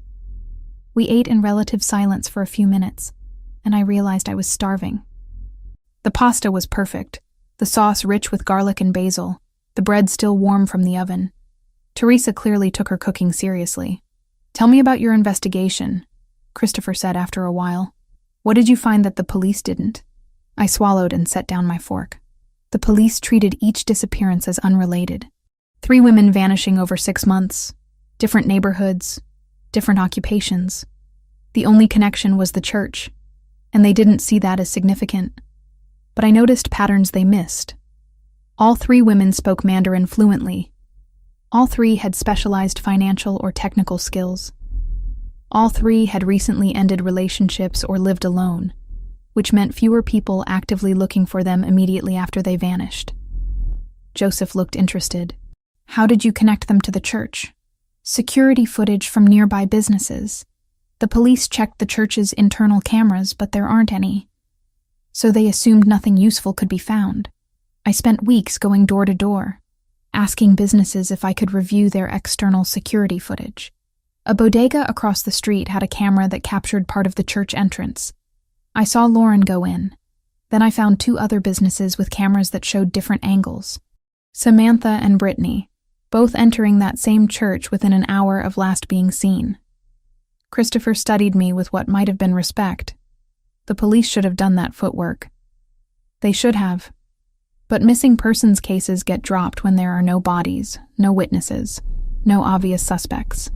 We ate in relative silence for a few minutes, and I realized I was starving. The pasta was perfect, the sauce rich with garlic and basil, the bread still warm from the oven. Teresa clearly took her cooking seriously. "Tell me about your investigation," Christopher said after a while. "What did you find that the police didn't?" I swallowed and set down my fork. The police treated each disappearance as unrelated. 3 women vanishing over 6 months, different neighborhoods, different occupations. The only connection was the church, and they didn't see that as significant. But I noticed patterns they missed. All 3 women spoke Mandarin fluently. All 3 had specialized financial or technical skills. All 3 had recently ended relationships or lived alone, which meant fewer people actively looking for them immediately after they vanished. Joseph looked interested. "How did you connect them to the church?" "Security footage from nearby businesses. The police checked the church's internal cameras, but there aren't any. So they assumed nothing useful could be found. I spent weeks going door to door, asking businesses if I could review their external security footage. A bodega across the street had a camera that captured part of the church entrance. I saw Lauren go in. Then I found 2 other businesses with cameras that showed different angles. Samantha and Brittany, both entering that same church within an hour of last being seen. Christopher studied me with what might have been respect. The police should have done that footwork. They should have. But missing persons cases get dropped when there are no bodies, no witnesses, no obvious suspects.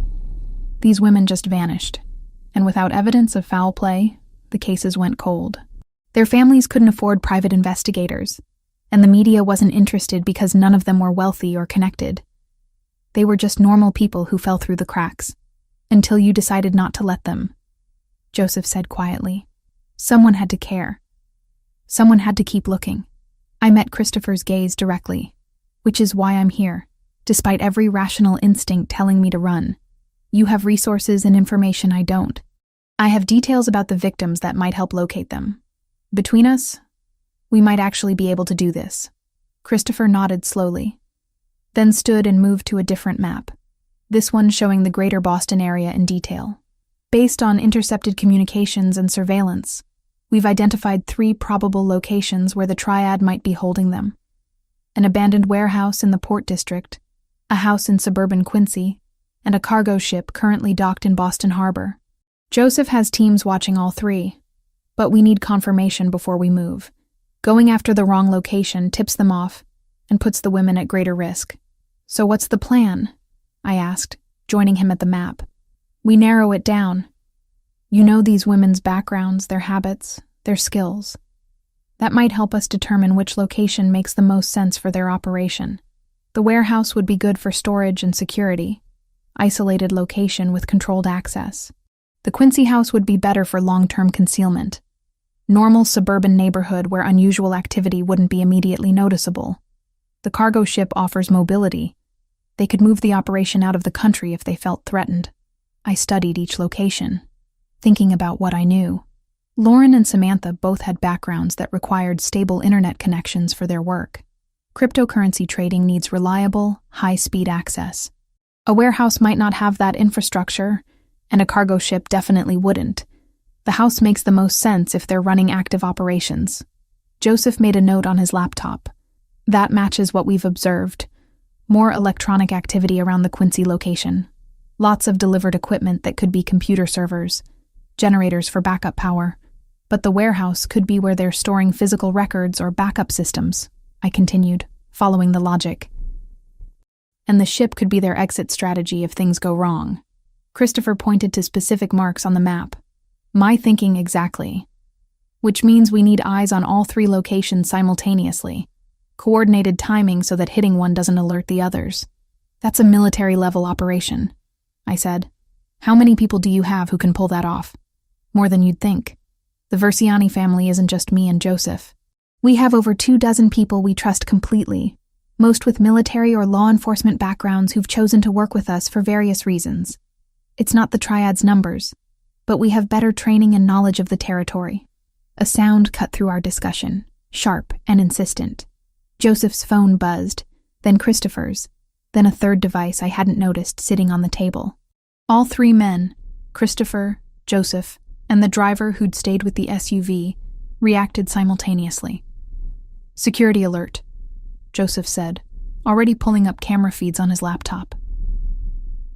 These women just vanished, and without evidence of foul play, the cases went cold. Their families couldn't afford private investigators, and the media wasn't interested because none of them were wealthy or connected. They were just normal people who fell through the cracks, until you decided not to let them, Joseph said quietly. Someone had to care. Someone had to keep looking. I met Christopher's gaze directly, which is why I'm here, despite every rational instinct telling me to run. You have resources and information I don't. I have details about the victims that might help locate them. Between us, we might actually be able to do this. Christopher nodded slowly, then stood and moved to a different map, this one showing the greater Boston area in detail. Based on intercepted communications and surveillance, we've identified 3 probable locations where the triad might be holding them. An abandoned warehouse in the Port District, a house in suburban Quincy, and a cargo ship currently docked in Boston Harbor. Joseph has teams watching all 3, but we need confirmation before we move. Going after the wrong location tips them off and puts the women at greater risk. So what's the plan? I asked, joining him at the map. We narrow it down. You know these women's backgrounds, their habits, their skills. That might help us determine which location makes the most sense for their operation. The warehouse would be good for storage and security, isolated location with controlled access. The Quincy house would be better for long-term concealment. Normal suburban neighborhood where unusual activity wouldn't be immediately noticeable. The cargo ship offers mobility. They could move the operation out of the country if they felt threatened. I studied each location, thinking about what I knew. Lauren and Samantha both had backgrounds that required stable internet connections for their work. Cryptocurrency trading needs reliable, high-speed access. A warehouse might not have that infrastructure, and a cargo ship definitely wouldn't. The house makes the most sense if they're running active operations. Joseph made a note on his laptop. That matches what we've observed. More electronic activity around the Quincy location. Lots of delivered equipment that could be computer servers, generators for backup power. But the warehouse could be where they're storing physical records or backup systems, I continued, following the logic. And the ship could be their exit strategy if things go wrong. Christopher pointed to specific marks on the map. My thinking exactly. Which means we need eyes on all 3 locations simultaneously. Coordinated timing so that hitting one doesn't alert the others. That's a military-level operation, I said. How many people do you have who can pull that off? More than you'd think. The Versiani family isn't just me and Joseph. We have over 24 people we trust completely, most with military or law enforcement backgrounds who've chosen to work with us for various reasons. It's not the triad's numbers, but we have better training and knowledge of the territory. A sound cut through our discussion, sharp and insistent. Joseph's phone buzzed, then Christopher's, then a third device I hadn't noticed sitting on the table. All 3 men, Christopher, Joseph, and the driver who'd stayed with the SUV, reacted simultaneously. Security alert, Joseph said, already pulling up camera feeds on his laptop.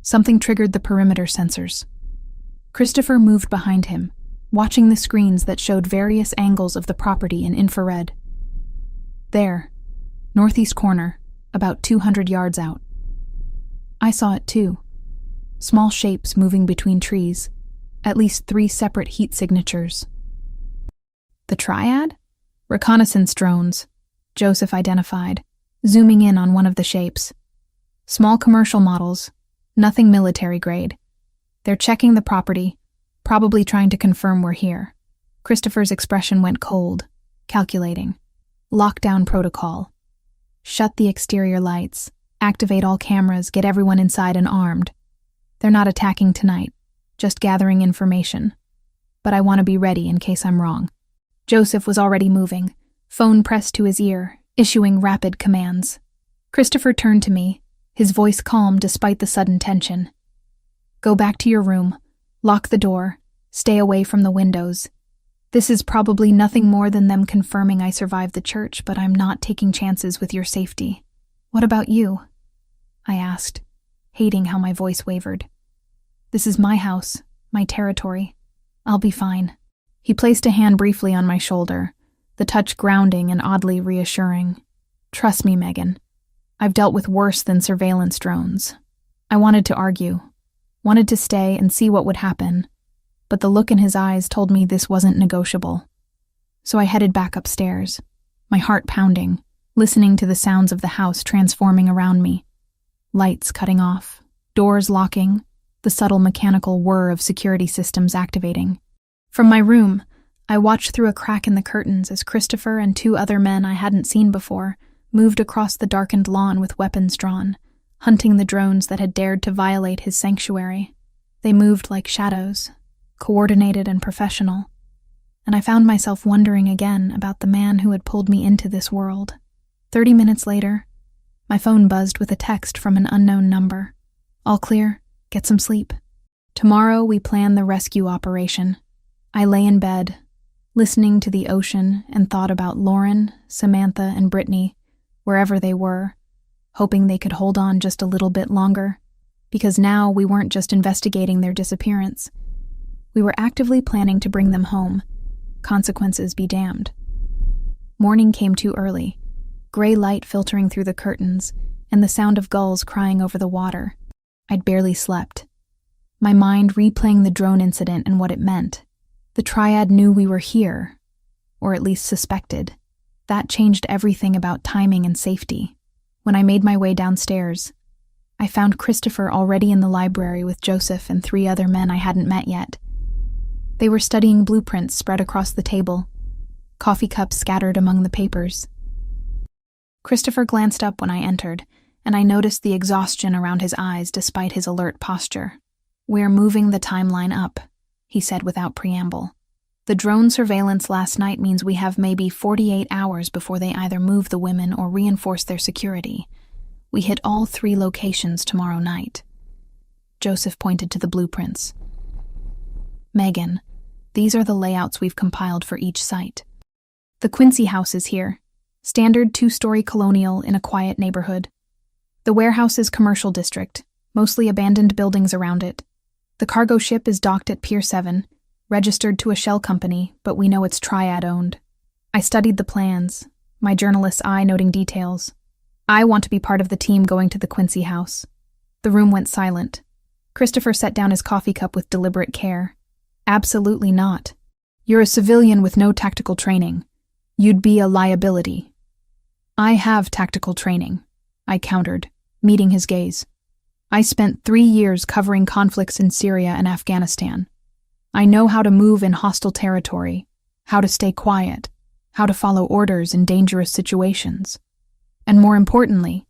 Something triggered the perimeter sensors. Christopher moved behind him, watching the screens that showed various angles of the property in infrared. There, northeast corner, about 200 yards out. I saw it too. Small shapes moving between trees, at least 3 separate heat signatures. The triad? Reconnaissance drones, Joseph identified, zooming in on one of the shapes. Small commercial models, nothing military grade. They're checking the property, probably trying to confirm we're here. Christopher's expression went cold, calculating. Lockdown protocol. Shut the exterior lights, activate all cameras, get everyone inside and armed. They're not attacking tonight, just gathering information. But I want to be ready in case I'm wrong. Joseph was already moving, phone pressed to his ear, issuing rapid commands. Christopher turned to me, his voice calm despite the sudden tension. Go back to your room, lock the door, stay away from the windows. This is probably nothing more than them confirming I survived the church, but I'm not taking chances with your safety. What about you? I asked, hating how my voice wavered. This is my house, my territory. I'll be fine. He placed a hand briefly on my shoulder, the touch grounding and oddly reassuring. Trust me, Megan. I've dealt with worse than surveillance drones. I wanted to argue, wanted to stay and see what would happen, but the look in his eyes told me this wasn't negotiable. So I headed back upstairs, my heart pounding, listening to the sounds of the house transforming around me. Lights cutting off, doors locking, the subtle mechanical whir of security systems activating. From my room, I watched through a crack in the curtains as Christopher and 2 other men I hadn't seen before moved across the darkened lawn with weapons drawn, hunting the drones that had dared to violate his sanctuary. They moved like shadows, coordinated and professional, and I found myself wondering again about the man who had pulled me into this world. 30 minutes later, my phone buzzed with a text from an unknown number. All clear, get some sleep. Tomorrow we plan the rescue operation. I lay in bed, listening to the ocean, and thought about Lauren, Samantha, and Brittany, wherever they were, hoping they could hold on just a little bit longer, because now we weren't just investigating their disappearance. We were actively planning to bring them home. Consequences be damned. Morning came too early, gray light filtering through the curtains, and the sound of gulls crying over the water. I'd barely slept, my mind replaying the drone incident and what it meant. The triad knew we were here, or at least suspected. That changed everything about timing and safety. When I made my way downstairs, I found Christopher already in the library with Joseph and 3 other men I hadn't met yet. They were studying blueprints spread across the table, coffee cups scattered among the papers. Christopher glanced up when I entered, and I noticed the exhaustion around his eyes despite his alert posture. "We're moving the timeline up," he said without preamble. "The drone surveillance last night means we have maybe 48 hours before they either move the women or reinforce their security. We hit all 3 locations tomorrow night." Joseph pointed to the blueprints. "Megan, these are the layouts we've compiled for each site. The Quincy house is here, standard 2-story colonial in a quiet neighborhood. The warehouse is commercial district, mostly abandoned buildings around it. The cargo ship is docked at Pier 7, registered to a shell company, but we know it's Triad-owned. I studied the plans, my journalist's eye noting details. I want to be part of the team going to the Quincy house." The room went silent. Christopher set down his coffee cup with deliberate care. "Absolutely not. You're a civilian with no tactical training. You'd be a liability." "I have tactical training," I countered, meeting his gaze. "I spent 3 years covering conflicts in Syria and Afghanistan. I know how to move in hostile territory, how to stay quiet, how to follow orders in dangerous situations. And more importantly,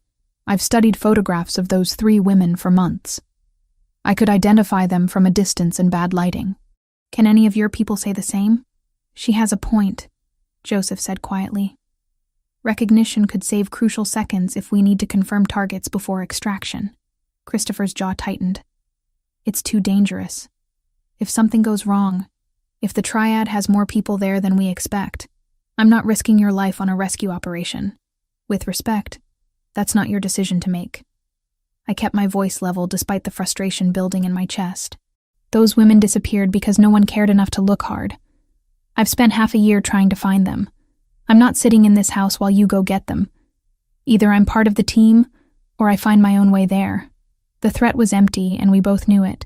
I've studied photographs of those 3 women for months. I could identify them from a distance in bad lighting." "Can any of your people say the same?" "She has a point," Joseph said quietly. "Recognition could save crucial seconds if we need to confirm targets before extraction." Christopher's jaw tightened. "It's too dangerous. If something goes wrong, if the Triad has more people there than we expect, I'm not risking your life on a rescue operation. With respect, that's not your decision to make." I kept my voice level despite the frustration building in my chest. Those women disappeared because no one cared enough to look hard. I've spent half a year trying to find them. I'm not sitting in this house while you go get them. Either I'm part of the team, or I find my own way there. The threat was empty, and we both knew it,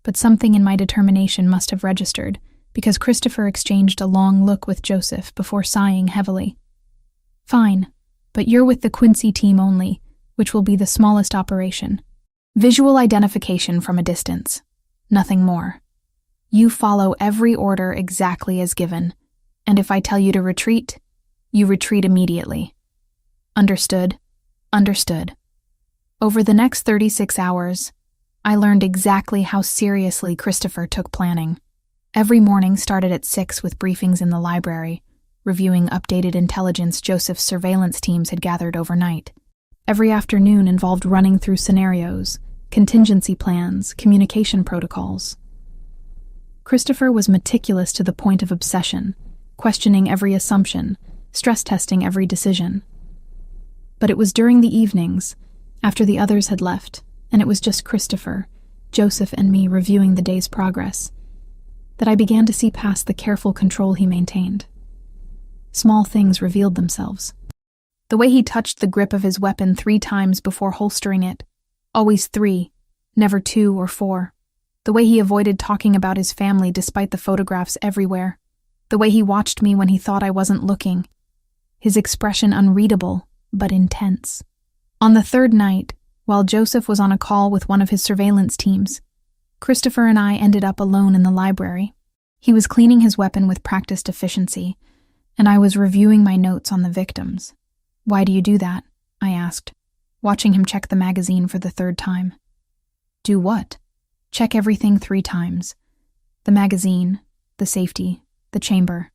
but something in my determination must have registered, because Christopher exchanged a long look with Joseph before sighing heavily. "Fine, but you're with the Quincy team only, which will be the smallest operation. Visual identification from a distance. Nothing more. You follow every order exactly as given, and if I tell you to retreat, you retreat immediately." "Understood. Understood." Over the next 36 hours, I learned exactly how seriously Christopher took planning. Every morning started at 6 with briefings in the library, reviewing updated intelligence Joseph's surveillance teams had gathered overnight. Every afternoon involved running through scenarios, contingency plans, communication protocols. Christopher was meticulous to the point of obsession, questioning every assumption, stress testing every decision. But it was during the evenings, after the others had left, and it was just Christopher, Joseph, and me reviewing the day's progress, that I began to see past the careful control he maintained. Small things revealed themselves. The way he touched the grip of his weapon 3 times before holstering it, always 3, never 2 or 4. The way he avoided talking about his family despite the photographs everywhere. The way he watched me when he thought I wasn't looking. His expression unreadable, but intense. On the third night, while Joseph was on a call with one of his surveillance teams, Christopher and I ended up alone in the library. He was cleaning his weapon with practiced efficiency, and I was reviewing my notes on the victims. "Why do you do that?" I asked, watching him check the magazine for the third time. "Do what?" "Check everything 3 times. The magazine, the safety, the chamber.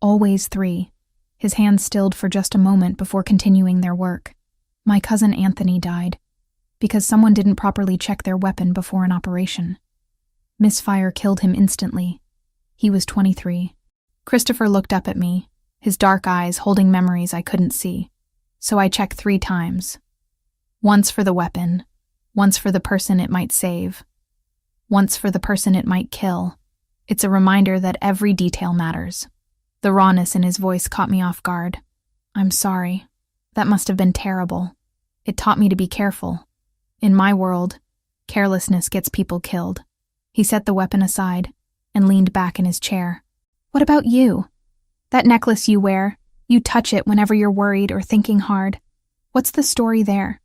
Always 3. His hands stilled for just a moment before continuing their work. "My cousin Anthony died because someone didn't properly check their weapon before an operation. Misfire killed him instantly. He was 23. Christopher looked up at me, his dark eyes holding memories I couldn't see. "So I check 3 times. Once for the weapon, once for the person it might save, once for the person it might kill. It's a reminder that every detail matters." The rawness in his voice caught me off guard. "I'm sorry. That must have been terrible. It taught me to be careful. In my world, carelessness gets people killed." He set the weapon aside and leaned back in his chair. "What about you? That necklace you wear, you touch it whenever you're worried or thinking hard. What's the story there?"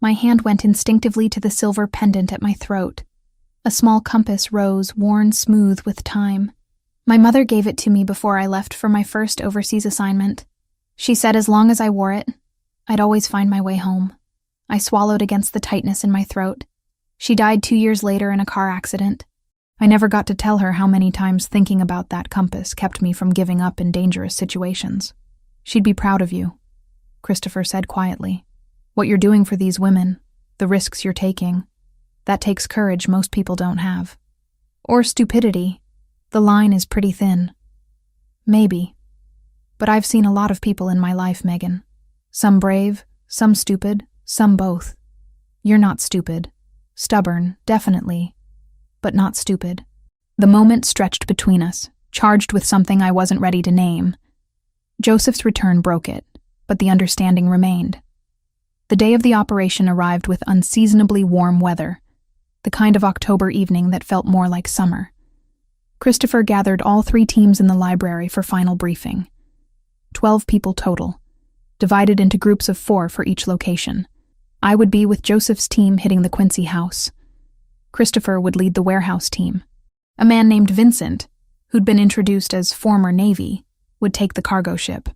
My hand went instinctively to the silver pendant at my throat. A small compass rose, worn smooth with time. My mother gave it to me before I left for my first overseas assignment. She said as long as I wore it, I'd always find my way home. I swallowed against the tightness in my throat. She died 2 years later in a car accident. I never got to tell her how many times thinking about that compass kept me from giving up in dangerous situations. "She'd be proud of you," Christopher said quietly. "What you're doing for these women, the risks you're taking, that takes courage most people don't have. Or stupidity. The line is pretty thin." "Maybe. But I've seen a lot of people in my life, Megan. Some brave, some stupid, some both. You're not stupid. Stubborn, definitely. But not stupid." The moment stretched between us, charged with something I wasn't ready to name. Joseph's return broke it, but the understanding remained. The day of the operation arrived with unseasonably warm weather, the kind of October evening that felt more like summer. Christopher gathered all 3 teams in the library for final briefing. 12 people total, divided into groups of 4 for each location. I would be with Joseph's team hitting the Quincy house. Christopher would lead the warehouse team. A man named Vincent, who'd been introduced as former Navy, would take the cargo ship.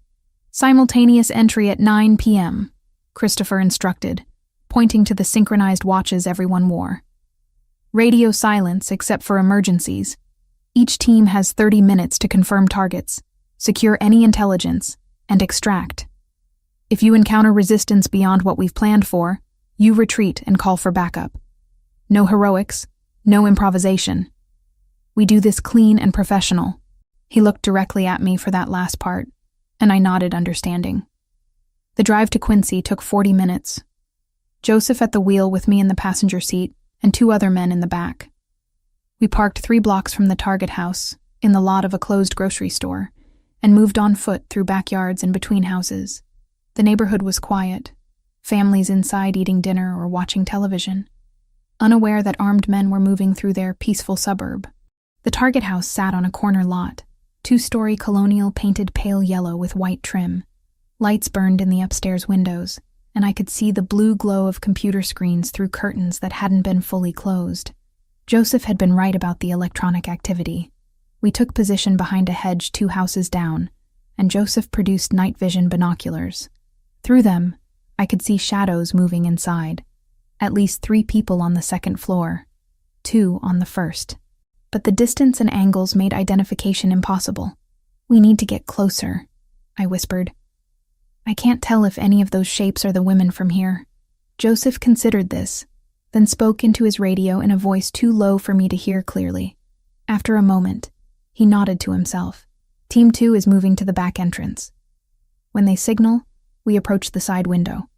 "Simultaneous entry at 9 p.m., Christopher instructed, pointing to the synchronized watches everyone wore. "Radio silence except for emergencies. Each team has 30 minutes to confirm targets, secure any intelligence, and extract. If you encounter resistance beyond what we've planned for, you retreat and call for backup. No heroics, no improvisation. We do this clean and professional." He looked directly at me for that last part, and I nodded understanding. The drive to Quincy took 40 minutes. Joseph at the wheel with me in the passenger seat, and 2 other men in the back. We parked 3 blocks from the Target house, in the lot of a closed grocery store, and moved on foot through backyards and between houses. The neighborhood was quiet, families inside eating dinner or watching television, unaware that armed men were moving through their peaceful suburb. The Target house sat on a corner lot, 2-story colonial painted pale yellow with white trim. Lights burned in the upstairs windows, and I could see the blue glow of computer screens through curtains that hadn't been fully closed. Joseph had been right about the electronic activity. We took position behind a hedge 2 houses down, and Joseph produced night vision binoculars. Through them, I could see shadows moving inside. At least 3 people on the 2nd floor, 2 on the 1st. But the distance and angles made identification impossible. "We need to get closer," I whispered. "I can't tell if any of those shapes are the women from here." Joseph considered this, then spoke into his radio in a voice too low for me to hear clearly. After a moment, he nodded to himself. "Team 2 is moving to the back entrance. When they signal, we approach the side window.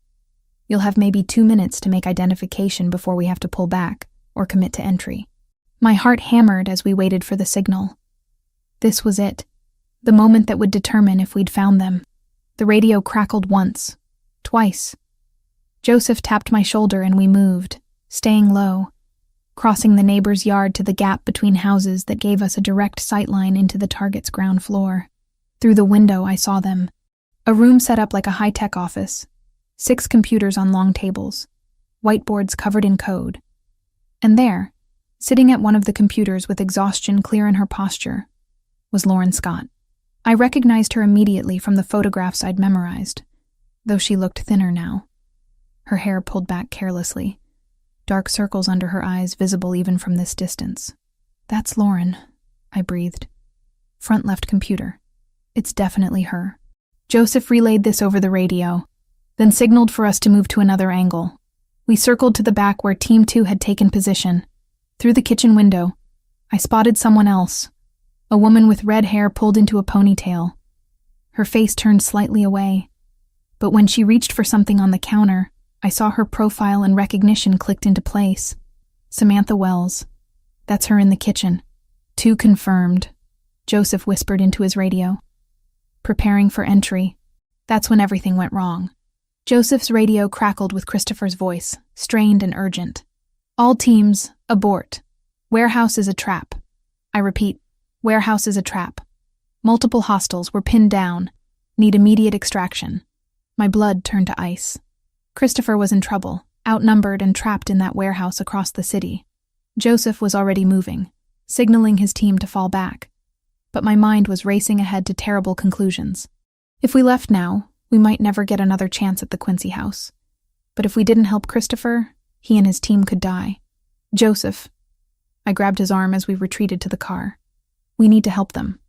You'll have maybe 2 minutes to make identification before we have to pull back or commit to entry." My heart hammered as we waited for the signal. This was it, the moment that would determine if we'd found them. The radio crackled once, twice. Joseph tapped my shoulder and we moved, staying low. crossing the neighbor's yard to the gap between houses that gave us a direct sightline into the target's ground floor. Through the window, I saw them. A room set up like a high-tech office. 6 computers on long tables. Whiteboards covered in code. And there, sitting at one of the computers with exhaustion clear in her posture, was Lauren Scott. I recognized her immediately from the photographs I'd memorized, though she looked thinner now. Her hair pulled back carelessly, dark circles under her eyes visible even from this distance. "That's Lauren," I breathed. "Front left computer. It's definitely her." Joseph relayed this over the radio, then signaled for us to move to another angle. We circled to the back where Team 2 had taken position. Through the kitchen window, I spotted someone else, a woman with red hair pulled into a ponytail. Her face turned slightly away, but when she reached for something on the counter, I saw her profile and recognition clicked into place. Samantha Wells. That's her in the kitchen. 2 confirmed, Joseph whispered into his radio. Preparing for entry. That's when everything went wrong. Joseph's radio crackled with Christopher's voice, strained and urgent. "All teams, abort. Warehouse is a trap. I repeat, warehouse is a trap. Multiple hostiles were pinned down. Need immediate extraction." My blood turned to ice. Christopher was in trouble, outnumbered and trapped in that warehouse across the city. Joseph was already moving, signaling his team to fall back. But my mind was racing ahead to terrible conclusions. If we left now, we might never get another chance at the Quincy house. But if we didn't help Christopher, he and his team could die. "Joseph." I grabbed his arm as we retreated to the car. "We need to help them.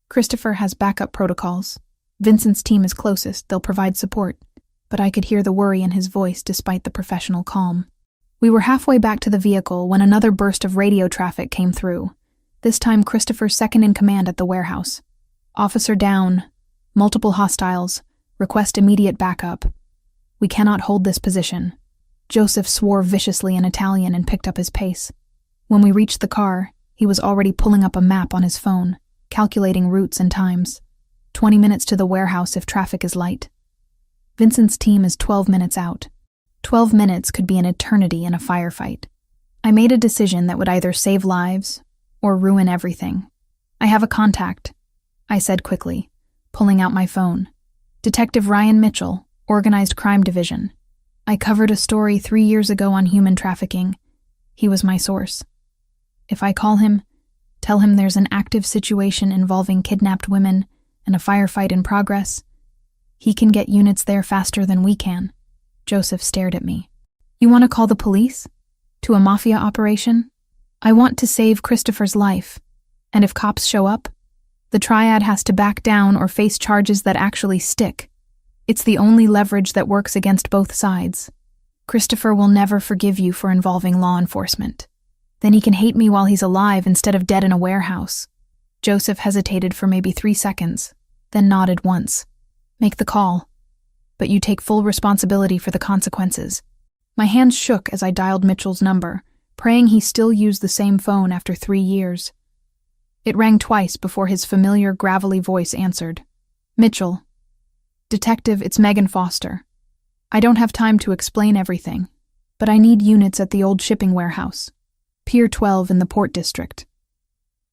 Christopher has backup protocols. Vincent's team is closest, they'll provide support." But I could hear the worry in his voice despite the professional calm. We were halfway back to the vehicle when another burst of radio traffic came through. This time Christopher's second in command at the warehouse. "Officer down. Multiple hostiles. Request immediate backup. We cannot hold this position." Joseph swore viciously in Italian and picked up his pace. When we reached the car, he was already pulling up a map on his phone, calculating routes and times. 20 minutes to the warehouse if traffic is light. Vincent's team is 12 minutes out. 12 minutes could be an eternity in a firefight. I made a decision that would either save lives or ruin everything. "I have a contact," I said quickly, pulling out my phone. "Detective Ryan Mitchell, Organized Crime Division. I covered a story 3 years ago on human trafficking. He was my source. If I call him, tell him there's an active situation involving kidnapped women and a firefight in progress, he can get units there faster than we can." Joseph stared at me. "You want to call the police? To a Mafia operation? I want to save Christopher's life. And if cops show up, the triad has to back down or face charges that actually stick. It's the only leverage that works against both sides. Christopher will never forgive you for involving law enforcement. Then he can hate me while he's alive instead of dead in a warehouse." Joseph hesitated for maybe 3 seconds, then nodded once. "Make the call. But you take full responsibility for the consequences." My hands shook as I dialed Mitchell's number, praying he still used the same phone after 3 years. It rang twice before his familiar, gravelly voice answered. "Mitchell. Detective, it's Megan Foster. I don't have time to explain everything, but I need units at the old shipping warehouse, Pier 12 in the Port District.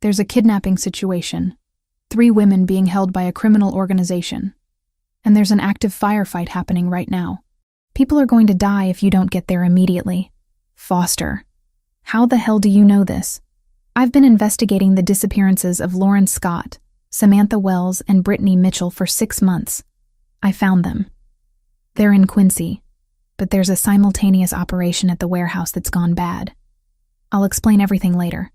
There's a kidnapping situation, 3 women being held by a criminal organization. And there's an active firefight happening right now. People are going to die if you don't get there immediately." "Foster. How the hell do you know this?" "I've been investigating the disappearances of Lauren Scott, Samantha Wells, and Brittany Mitchell for 6 months. I found them. They're in Quincy, but there's a simultaneous operation at the warehouse that's gone bad. I'll explain everything later.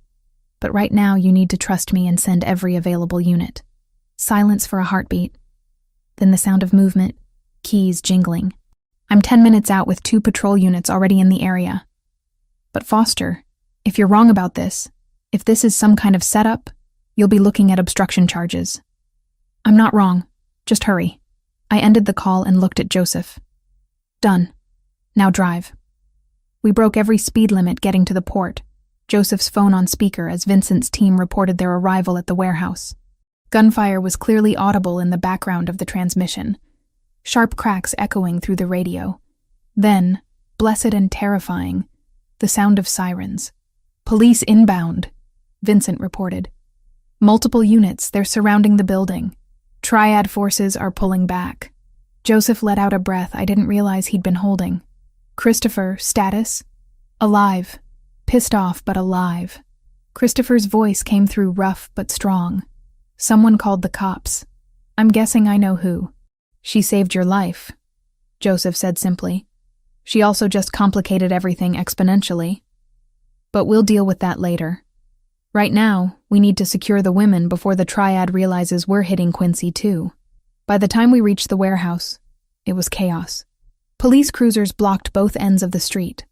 But right now you need to trust me and send every available unit." Silence for a heartbeat. Then the sound of movement, keys jingling. "I'm 10 minutes out with 2 patrol units already in the area." "But Foster, if you're wrong about this, if this is some kind of setup, you'll be looking at obstruction charges." "I'm not wrong. Just hurry." I ended the call and looked at Joseph. "Done. Now drive." We broke every speed limit getting to the port, Joseph's phone on speaker as Vincent's team reported their arrival at the warehouse. Gunfire was clearly audible in the background of the transmission, sharp cracks echoing through the radio. Then, blessed and terrifying, the sound of sirens. Police inbound, Vincent reported. Multiple units, they're surrounding the building. Triad forces are pulling back. Joseph let out a breath I didn't realize he'd been holding. Christopher, status? Alive. Pissed off, but alive. Christopher's voice came through rough but strong. Someone called the cops. I'm guessing I know who. She saved your life, Joseph said simply. She also just complicated everything exponentially. But we'll deal with that later. Right now, we need to secure the women before the Triad realizes we're hitting Quincy too. By the time we reached the warehouse, it was chaos. Police cruisers blocked both ends of the street.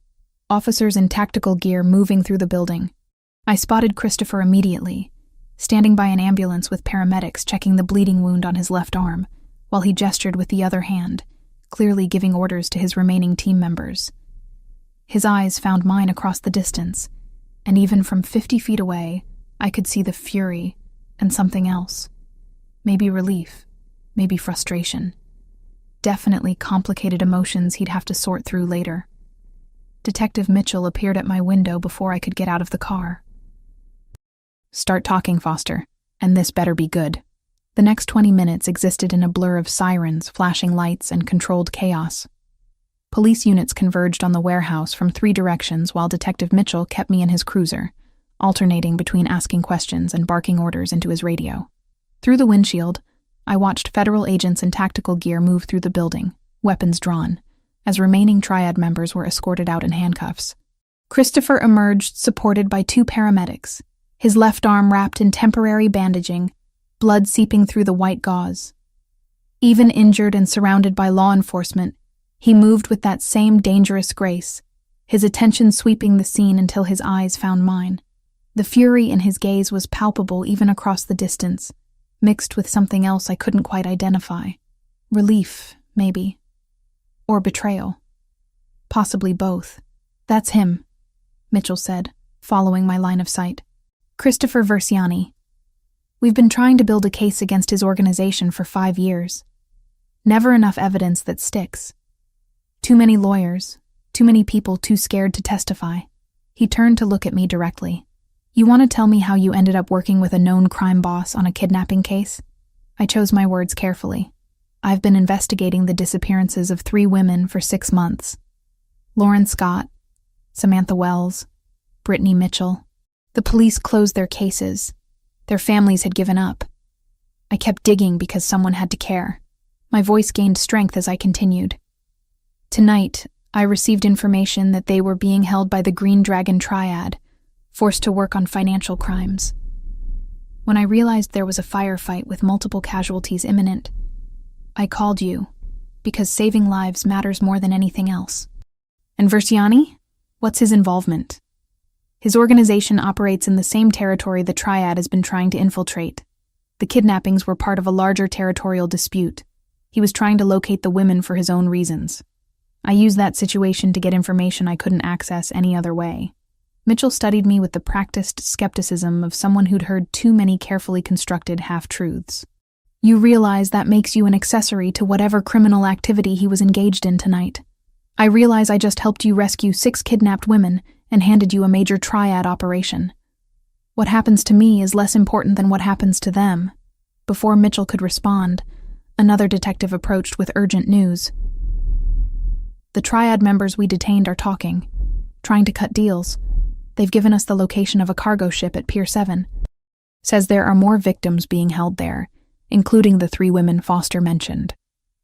Officers in tactical gear moving through the building. I spotted Christopher immediately, standing by an ambulance with paramedics checking the bleeding wound on his left arm, while he gestured with the other hand, clearly giving orders to his remaining team members. His eyes found mine across the distance, and even from 50 feet away, I could see the fury and something else. Maybe relief, maybe frustration. Definitely complicated emotions he'd have to sort through later. Detective Mitchell appeared at my window before I could get out of the car. Start talking, Foster, and this better be good. The next 20 minutes existed in a blur of sirens, flashing lights, and controlled chaos. Police units converged on the warehouse from 3 directions while Detective Mitchell kept me in his cruiser, alternating between asking questions and barking orders into his radio. Through the windshield, I watched federal agents in tactical gear move through the building, weapons drawn, as remaining Triad members were escorted out in handcuffs. Christopher emerged supported by 2 paramedics, his left arm wrapped in temporary bandaging, blood seeping through the white gauze. Even injured and surrounded by law enforcement, he moved with that same dangerous grace, his attention sweeping the scene until his eyes found mine. The fury in his gaze was palpable even across the distance, mixed with something else I couldn't quite identify. Relief, maybe. Or betrayal. Possibly both. That's him, Mitchell said, following my line of sight. Christopher Versiani. We've been trying to build a case against his organization for 5 years. Never enough evidence that sticks. Too many lawyers, too many people too scared to testify. He turned to look at me directly. You want to tell me how you ended up working with a known crime boss on a kidnapping case? I chose my words carefully. I've been investigating the disappearances of 3 women for 6 months. Lauren Scott, Samantha Wells, Brittany Mitchell. The police closed their cases. Their families had given up. I kept digging because someone had to care. My voice gained strength as I continued. Tonight, I received information that they were being held by the Green Dragon Triad, forced to work on financial crimes. When I realized there was a firefight with multiple casualties imminent, I called you, because saving lives matters more than anything else. And Versiani? What's his involvement? His organization operates in the same territory the Triad has been trying to infiltrate. The kidnappings were part of a larger territorial dispute. He was trying to locate the women for his own reasons. I used that situation to get information I couldn't access any other way. Mitchell studied me with the practiced skepticism of someone who'd heard too many carefully constructed half-truths. You realize that makes you an accessory to whatever criminal activity he was engaged in tonight. I realize I just helped you rescue 6 kidnapped women and handed you a major Triad operation. What happens to me is less important than what happens to them. Before Mitchell could respond, another detective approached with urgent news. The Triad members we detained are talking, trying to cut deals. They've given us the location of a cargo ship at Pier 7. Says there are more victims being held there, including the 3 women Foster mentioned.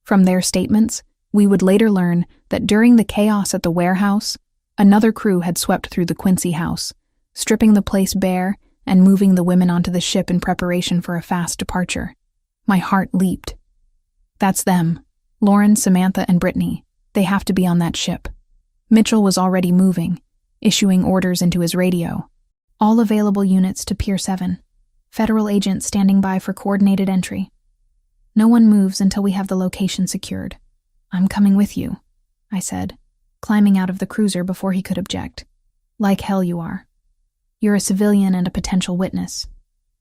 From their statements, we would later learn that during the chaos at the warehouse, another crew had swept through the Quincy house, stripping the place bare and moving the women onto the ship in preparation for a fast departure. My heart leaped. That's them. Lauren, Samantha, and Brittany. They have to be on that ship. Mitchell was already moving, issuing orders into his radio. All available units to Pier 7. Federal agents standing by for coordinated entry. No one moves until we have the location secured. I'm coming with you, I said, climbing out of the cruiser before he could object. Like hell you are. You're a civilian and a potential witness.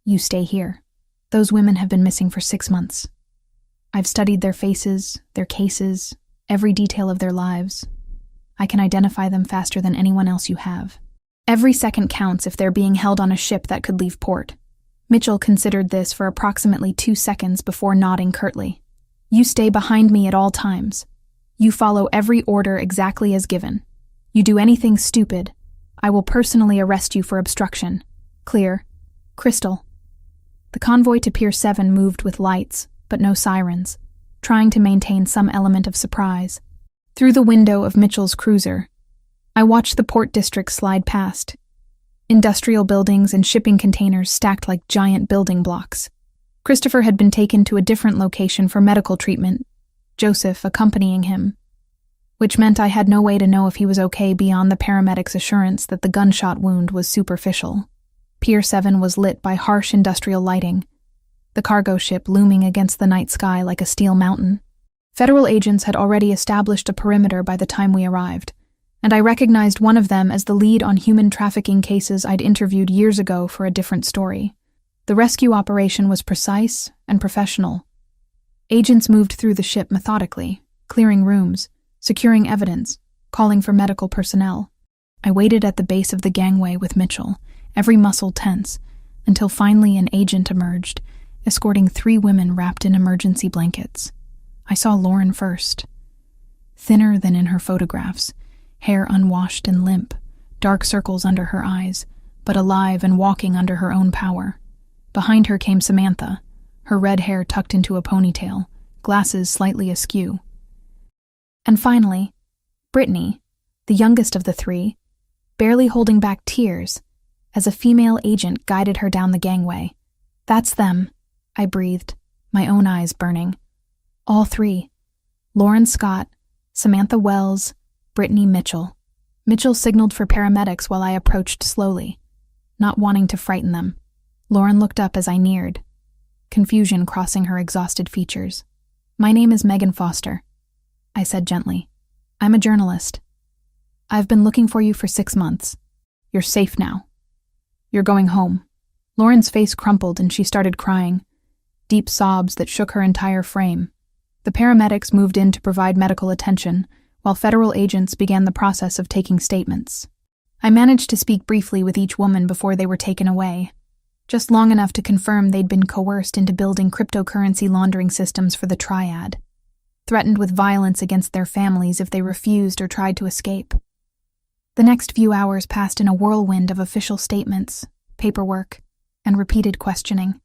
You stay here. Those women have been missing for 6 months. I've studied their faces, their cases, every detail of their lives. I can identify them faster than anyone else you have. Every second counts if they're being held on a ship that could leave port. Mitchell considered this for approximately 2 seconds before nodding curtly. You stay behind me at all times. You follow every order exactly as given. You do anything stupid, I will personally arrest you for obstruction. Clear. Crystal. The convoy to Pier 7 moved with lights, but no sirens, trying to maintain some element of surprise. Through the window of Mitchell's cruiser, I watched the port district slide past. Industrial buildings and shipping containers stacked like giant building blocks. Christopher had been taken to a different location for medical treatment, Joseph accompanying him, which meant I had no way to know if he was okay beyond the paramedics' assurance that the gunshot wound was superficial. Pier 7 was lit by harsh industrial lighting, the cargo ship looming against the night sky like a steel mountain. Federal agents had already established a perimeter by the time we arrived, and I recognized one of them as the lead on human trafficking cases I'd interviewed years ago for a different story. The rescue operation was precise and professional. Agents moved through the ship methodically, clearing rooms, securing evidence, calling for medical personnel. I waited at the base of the gangway with Mitchell, every muscle tense, until finally an agent emerged, escorting 3 women wrapped in emergency blankets. I saw Lauren first. Thinner than in her photographs, hair unwashed and limp, dark circles under her eyes, but alive and walking under her own power. Behind her came Samantha, her red hair tucked into a ponytail, glasses slightly askew. And finally, Brittany, the youngest of the 3, barely holding back tears, as a female agent guided her down the gangway. That's them, I breathed, my own eyes burning. All 3. Lauren Scott, Samantha Wells, Brittany Mitchell. Mitchell signaled for paramedics while I approached slowly, not wanting to frighten them. Lauren looked up as I neared, confusion crossing her exhausted features. My name is Megan Foster, I said gently. I'm a journalist. I've been looking for you for 6 months. You're safe now. You're going home. Lauren's face crumpled and she started crying, deep sobs that shook her entire frame. The paramedics moved in to provide medical attention, while federal agents began the process of taking statements. I managed to speak briefly with each woman before they were taken away, just long enough to confirm they'd been coerced into building cryptocurrency laundering systems for the Triad, threatened with violence against their families if they refused or tried to escape. The next few hours passed in a whirlwind of official statements, paperwork, and repeated questioning.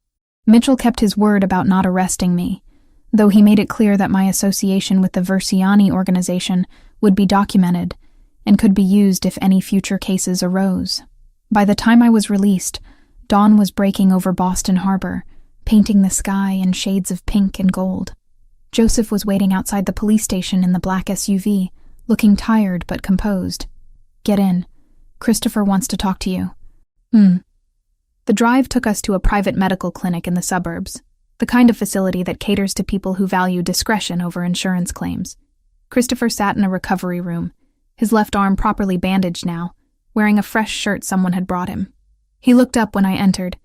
Mitchell kept his word about not arresting me, though he made it clear that my association with the Versiani organization would be documented and could be used if any future cases arose. By the time I was released, dawn was breaking over Boston Harbor, painting the sky in shades of pink and gold. Joseph was waiting outside the police station in the black SUV, looking tired but composed. Get in. Christopher wants to talk to you. The drive took us to a private medical clinic in the suburbs, the kind of facility that caters to people who value discretion over insurance claims. Christopher sat in a recovery room, his left arm properly bandaged now, wearing a fresh shirt someone had brought him. He looked up when I entered,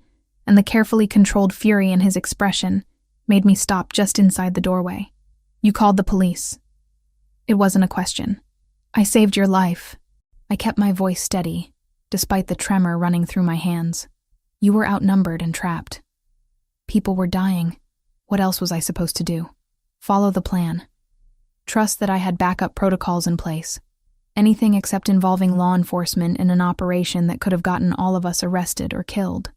and the carefully controlled fury in his expression made me stop just inside the doorway. You called the police. It wasn't a question. I saved your life. I kept my voice steady, despite the tremor running through my hands. You were outnumbered and trapped. People were dying. What else was I supposed to do? Follow the plan. Trust that I had backup protocols in place. Anything except involving law enforcement in an operation that could have gotten all of us arrested or killed.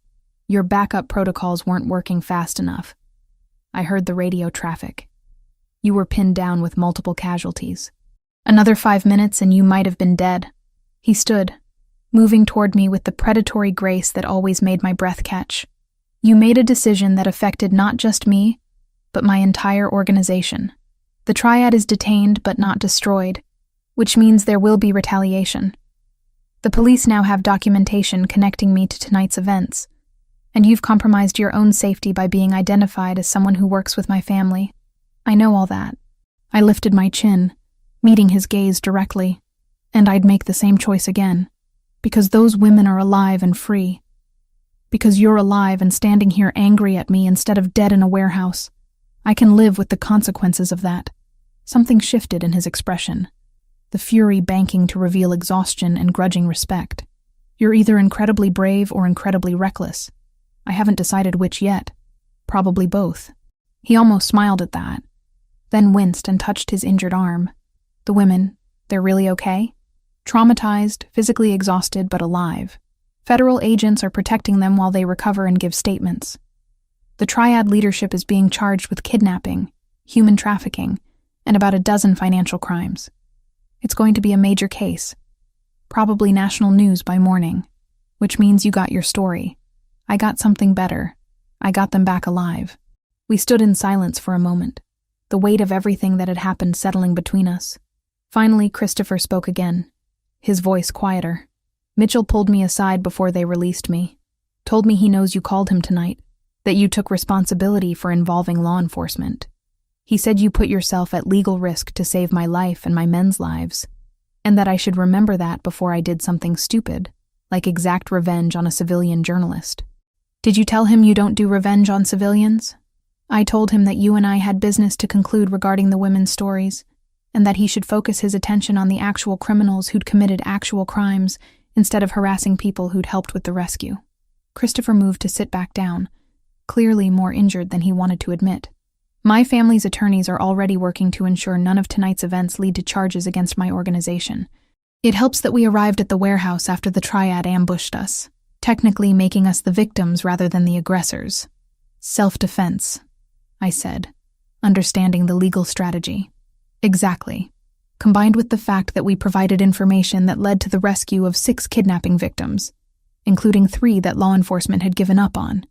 Your backup protocols weren't working fast enough. I heard the radio traffic. You were pinned down with multiple casualties. Another 5 minutes and you might have been dead. He stood, moving toward me with the predatory grace that always made my breath catch. You made a decision that affected not just me, but my entire organization. The Triad is detained but not destroyed, which means there will be retaliation. The police now have documentation connecting me to tonight's events, and you've compromised your own safety by being identified as someone who works with my family. I know all that. I lifted my chin, meeting his gaze directly, and I'd make the same choice again, because those women are alive and free. Because you're alive and standing here angry at me instead of dead in a warehouse. I can live with the consequences of that. Something shifted in his expression, the fury banking to reveal exhaustion and grudging respect. You're either incredibly brave or incredibly reckless. I haven't decided which yet. Probably both." He almost smiled at that, then winced and touched his injured arm. "The women, they're really okay? Traumatized, physically exhausted, but alive. Federal agents are protecting them while they recover and give statements. The triad leadership is being charged with kidnapping, human trafficking, and about a dozen financial crimes. It's going to be a major case. Probably national news by morning, which means you got your story. I got something better. I got them back alive." We stood in silence for a moment, the weight of everything that had happened settling between us. Finally, Christopher spoke again, his voice quieter. "Mitchell pulled me aside before they released me. Told me he knows you called him tonight, that you took responsibility for involving law enforcement. He said you put yourself at legal risk to save my life and my men's lives, and that I should remember that before I did something stupid, like exact revenge on a civilian journalist." "Did you tell him you don't do revenge on civilians?" "I told him that you and I had business to conclude regarding the women's stories, and that he should focus his attention on the actual criminals who'd committed actual crimes instead of harassing people who'd helped with the rescue." Christopher moved to sit back down, clearly more injured than he wanted to admit. "My family's attorneys are already working to ensure none of tonight's events lead to charges against my organization. It helps that we arrived at the warehouse after the triad ambushed us, technically making us the victims rather than the aggressors. Self-defense," I said, understanding the legal strategy. "Exactly. Combined with the fact that we provided information that led to the rescue of 6 kidnapping victims, including 3 that law enforcement had given up on.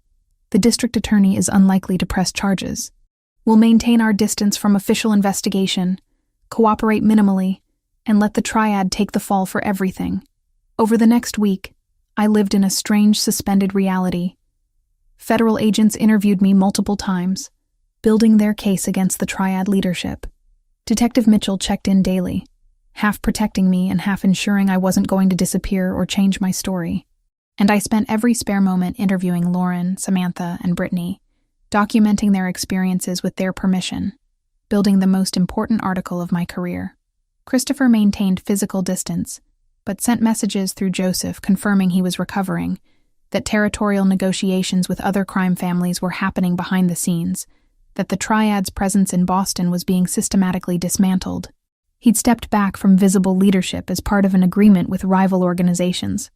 The district attorney is unlikely to press charges. We'll maintain our distance from official investigation, cooperate minimally, and let the triad take the fall for everything. Over the next week, I lived in a strange suspended reality. Federal agents interviewed me multiple times, building their case against the triad leadership. Detective Mitchell checked in daily, half protecting me and half ensuring I wasn't going to disappear or change my story. And I spent every spare moment interviewing Lauren, Samantha, and Brittany, documenting their experiences with their permission, building the most important article of my career. Christopher maintained physical distance, but sent messages through Joseph confirming he was recovering, that territorial negotiations with other crime families were happening behind the scenes, that the triad's presence in Boston was being systematically dismantled. He'd stepped back from visible leadership as part of an agreement with rival organizations,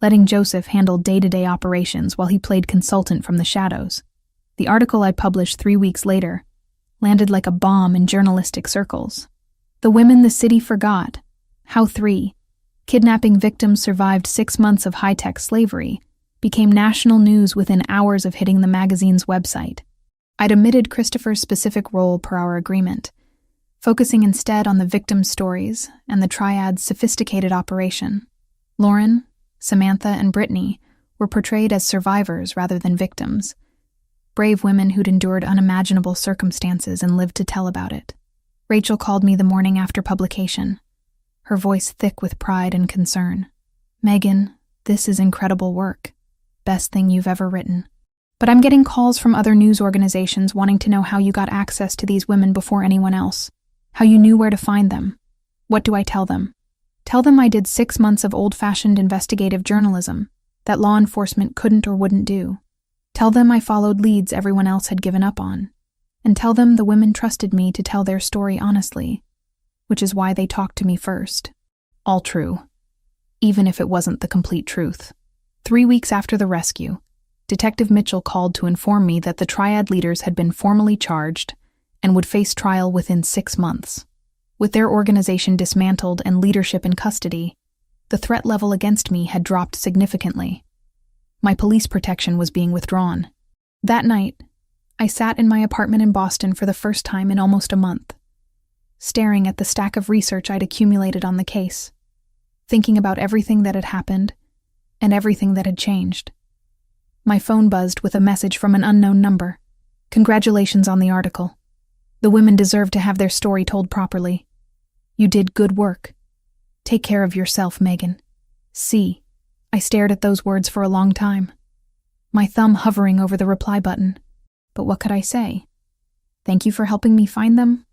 letting Joseph handle day-to-day operations while he played consultant from the shadows. The article I published 3 weeks later landed like a bomb in journalistic circles. The women the city forgot, how 3 kidnapping victims survived 6 months of high-tech slavery, became national news within hours of hitting the magazine's website. I'd omitted Christopher's specific role per our agreement, focusing instead on the victims' stories and the triad's sophisticated operation. Lauren, Samantha, and Brittany were portrayed as survivors rather than victims, brave women who'd endured unimaginable circumstances and lived to tell about it. Rachel called me the morning after publication, her voice thick with pride and concern. "Megan, this is incredible work. Best thing you've ever written. But I'm getting calls from other news organizations wanting to know how you got access to these women before anyone else, how you knew where to find them. What do I tell them? Tell them I did 6 months of old-fashioned investigative journalism that law enforcement couldn't or wouldn't do. Tell them I followed leads everyone else had given up on. And tell them the women trusted me to tell their story honestly, which is why they talked to me first." All true, even if it wasn't the complete truth. 3 weeks after the rescue, Detective Mitchell called to inform me that the triad leaders had been formally charged and would face trial within 6 months. With their organization dismantled and leadership in custody, the threat level against me had dropped significantly. My police protection was being withdrawn. That night, I sat in my apartment in Boston for the first time in almost a month, staring at the stack of research I'd accumulated on the case, thinking about everything that had happened and everything that had changed. My phone buzzed with a message from an unknown number. "Congratulations on the article. The women deserve to have their story told properly. You did good work. Take care of yourself, Megan. C." I stared at those words for a long time, my thumb hovering over the reply button. But what could I say? Thank you for helping me find them?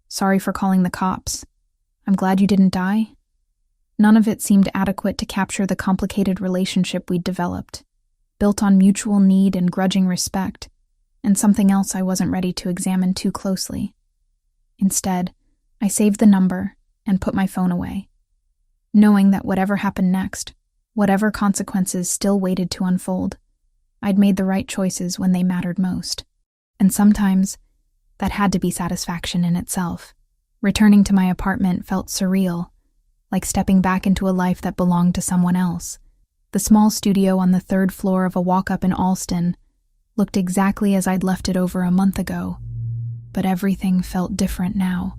Sorry for calling the cops. I'm glad you didn't die. None of it seemed adequate to capture the complicated relationship we'd developed, built on mutual need and grudging respect, and something else I wasn't ready to examine too closely. Instead, I saved the number and put my phone away, knowing that whatever happened next, whatever consequences still waited to unfold, I'd made the right choices when they mattered most. And sometimes, that had to be satisfaction in itself. Returning to my apartment felt surreal, like stepping back into a life that belonged to someone else. The small studio on the 3rd floor of a walk-up in Allston looked exactly as I'd left it over a month ago, but everything felt different now.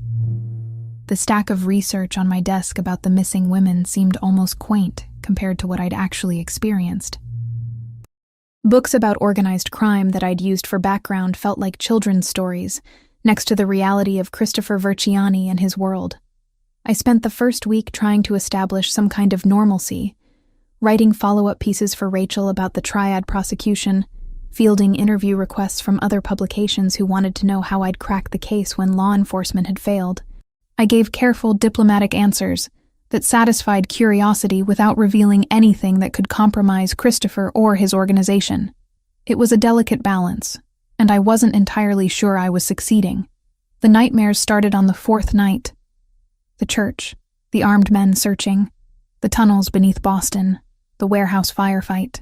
The stack of research on my desk about the missing women seemed almost quaint compared to what I'd actually experienced. Books about organized crime that I'd used for background felt like children's stories, next to the reality of Christopher Verciani and his world. I spent the first week trying to establish some kind of normalcy, writing follow-up pieces for Rachel about the triad prosecution, fielding interview requests from other publications who wanted to know how I'd cracked the case when law enforcement had failed. I gave careful, diplomatic answers that satisfied curiosity without revealing anything that could compromise Christopher or his organization. It was a delicate balance, and I wasn't entirely sure I was succeeding. The nightmares started on the 4th night. The church, the armed men searching, the tunnels beneath Boston, the warehouse firefight.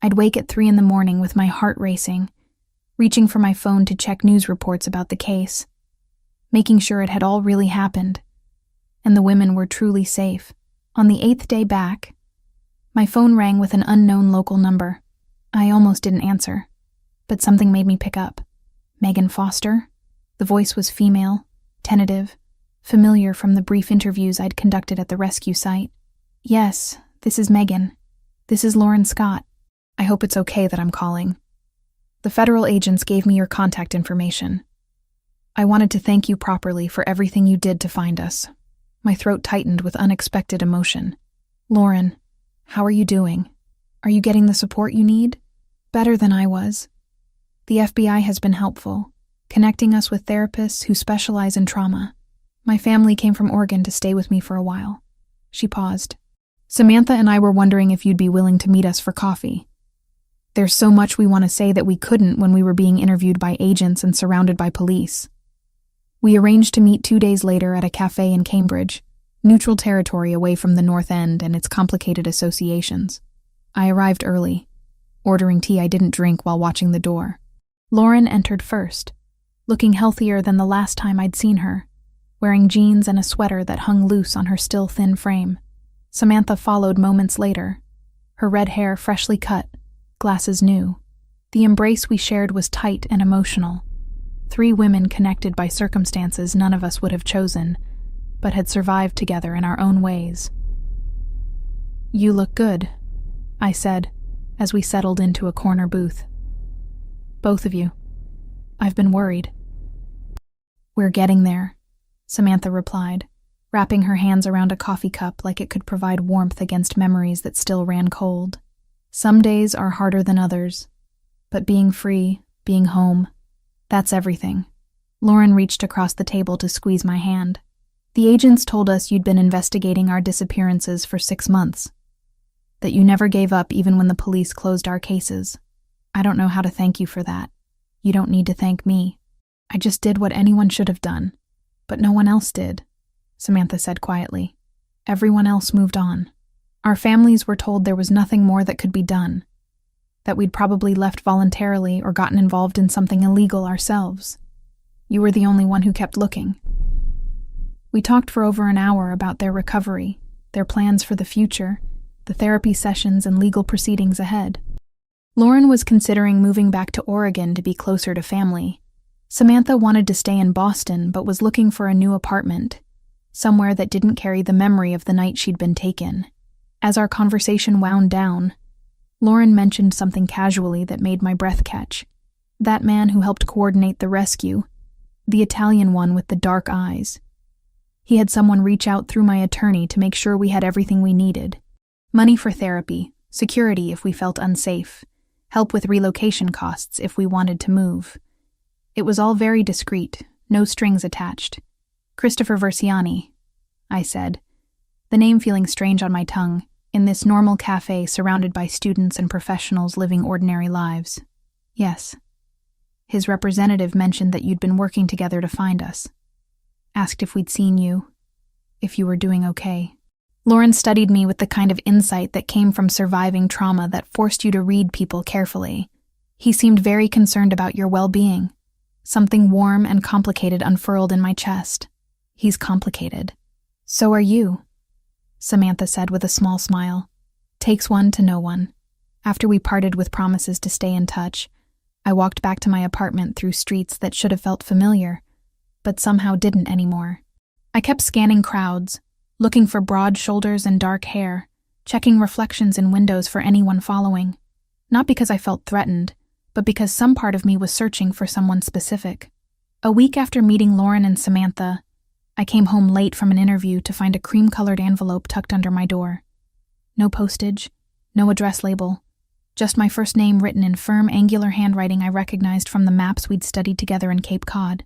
I'd wake at 3 a.m. with my heart racing, reaching for my phone to check news reports about the case, making sure it had all really happened, and the women were truly safe. On the 8th day back, my phone rang with an unknown local number. I almost didn't answer, but something made me pick up. Megan Foster? The voice was female, tentative, familiar from the brief interviews I'd conducted at the rescue site. Yes, this is Megan. This is Lauren Scott. I hope it's okay that I'm calling. The federal agents gave me your contact information. I wanted to thank you properly for everything you did to find us. My throat tightened with unexpected emotion. Lauren, how are you doing? Are you getting the support you need? Better than I was. The FBI has been helpful, connecting us with therapists who specialize in trauma. My family came from Oregon to stay with me for a while. She paused. Samantha and I were wondering if you'd be willing to meet us for coffee. There's so much we want to say that we couldn't when we were being interviewed by agents and surrounded by police. We arranged to meet 2 days later at a cafe in Cambridge, neutral territory away from the North End and its complicated associations. I arrived early, ordering tea I didn't drink while watching the door. Lauren entered first, looking healthier than the last time I'd seen her, wearing jeans and a sweater that hung loose on her still thin frame. Samantha followed moments later, her red hair freshly cut, glasses new. The embrace we shared was tight and emotional. 3 women connected by circumstances none of us would have chosen, but had survived together in our own ways. You look good, I said, as we settled into a corner booth. Both of you. I've been worried. We're getting there, Samantha replied, wrapping her hands around a coffee cup like it could provide warmth against memories that still ran cold. Some days are harder than others, but being free, being home, that's everything. Lauren reached across the table to squeeze my hand. The agents told us you'd been investigating our disappearances for 6 months, that you never gave up even when the police closed our cases. I don't know how to thank you for that. You don't need to thank me. I just did what anyone should have done, but no one else did, Samantha said quietly. Everyone else moved on. Our families were told there was nothing more that could be done, that we'd probably left voluntarily or gotten involved in something illegal ourselves. You were the only one who kept looking. We talked for over an hour about their recovery, their plans for the future, the therapy sessions and legal proceedings ahead. Lauren was considering moving back to Oregon to be closer to family. Samantha wanted to stay in Boston but was looking for a new apartment, somewhere that didn't carry the memory of the night she'd been taken. As our conversation wound down, Lauren mentioned something casually that made my breath catch. That man who helped coordinate the rescue, the Italian one with the dark eyes. He had someone reach out through my attorney to make sure we had everything we needed. Money for therapy, security if we felt unsafe, help with relocation costs if we wanted to move. It was all very discreet, no strings attached. Christopher Verciani, I said. the name feeling strange on my tongue, in this normal cafe surrounded by students and professionals living ordinary lives. Yes. His representative mentioned that you'd been working together to find us. Asked if we'd seen you, if you were doing okay. Lauren studied me with the kind of insight that came from surviving trauma that forced you to read people carefully. He seemed very concerned about your well-being. Something warm and complicated unfurled in my chest. He's complicated. So are you, Samantha said with a small smile. Takes one to know one. After we parted with promises to stay in touch, I walked back to my apartment through streets that should have felt familiar, but somehow didn't anymore. I kept scanning crowds, looking for broad shoulders and dark hair, checking reflections in windows for anyone following. Not because I felt threatened, but because some part of me was searching for someone specific. A week after meeting Lauren and Samantha, I came home late from an interview to find a cream-colored envelope tucked under my door. No postage, no address label, just my first name written in firm, angular handwriting I recognized from the maps we'd studied together in Cape Cod.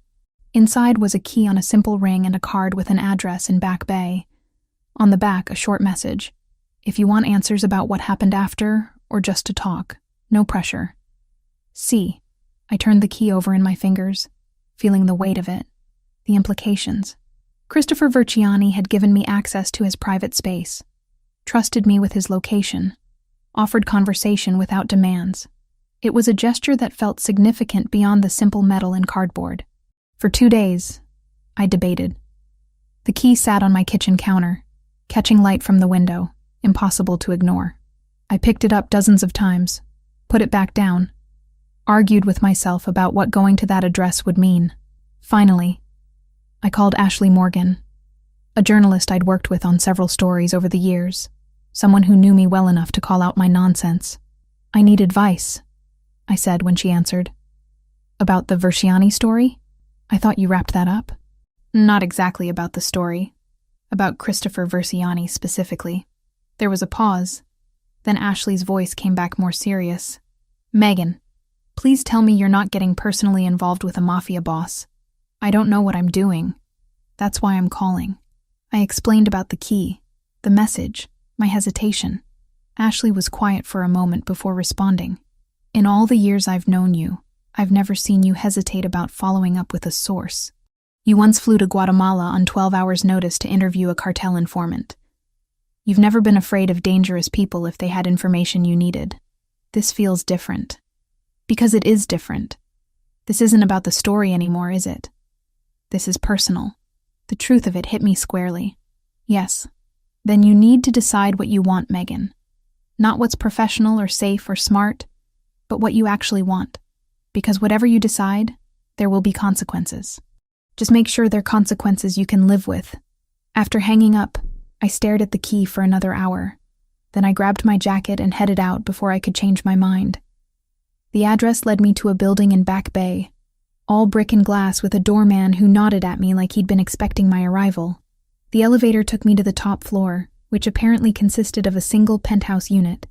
Inside was a key on a simple ring and a card with an address in Back Bay. On the back, a short message. If you want answers about what happened after, or just to talk, no pressure. See. I turned the key over in my fingers, feeling the weight of it, the implications. Christopher Verciani had given me access to his private space, trusted me with his location, offered conversation without demands. It was a gesture that felt significant beyond the simple metal and cardboard. For 2 days, I debated. The key sat on my kitchen counter, catching light from the window, impossible to ignore. I picked it up dozens of times, put it back down, argued with myself about what going to that address would mean. Finally, I called Ashley Morgan, a journalist I'd worked with on several stories over the years, someone who knew me well enough to call out my nonsense. I need advice, I said when she answered. About the Verciani story? I thought you wrapped that up. Not exactly about the story. About Christopher Verciani specifically. There was a pause. Then Ashley's voice came back more serious. Megan, please tell me you're not getting personally involved with a mafia boss. I don't know what I'm doing. That's why I'm calling. I explained about the key, the message, my hesitation. Ashley was quiet for a moment before responding. In all the years I've known you, I've never seen you hesitate about following up with a source. You once flew to Guatemala on 12 hours' notice to interview a cartel informant. You've never been afraid of dangerous people if they had information you needed. This feels different. Because it is different. This isn't about the story anymore, is it? This is personal. The truth of it hit me squarely. Yes. Then you need to decide what you want, Megan. Not what's professional or safe or smart, but what you actually want. Because whatever you decide, there will be consequences. Just make sure they're consequences you can live with. After hanging up, I stared at the key for another hour. Then I grabbed my jacket and headed out before I could change my mind. The address led me to a building in Back Bay, all brick and glass with a doorman who nodded at me like he'd been expecting my arrival. The elevator took me to the top floor, which apparently consisted of a single penthouse unit.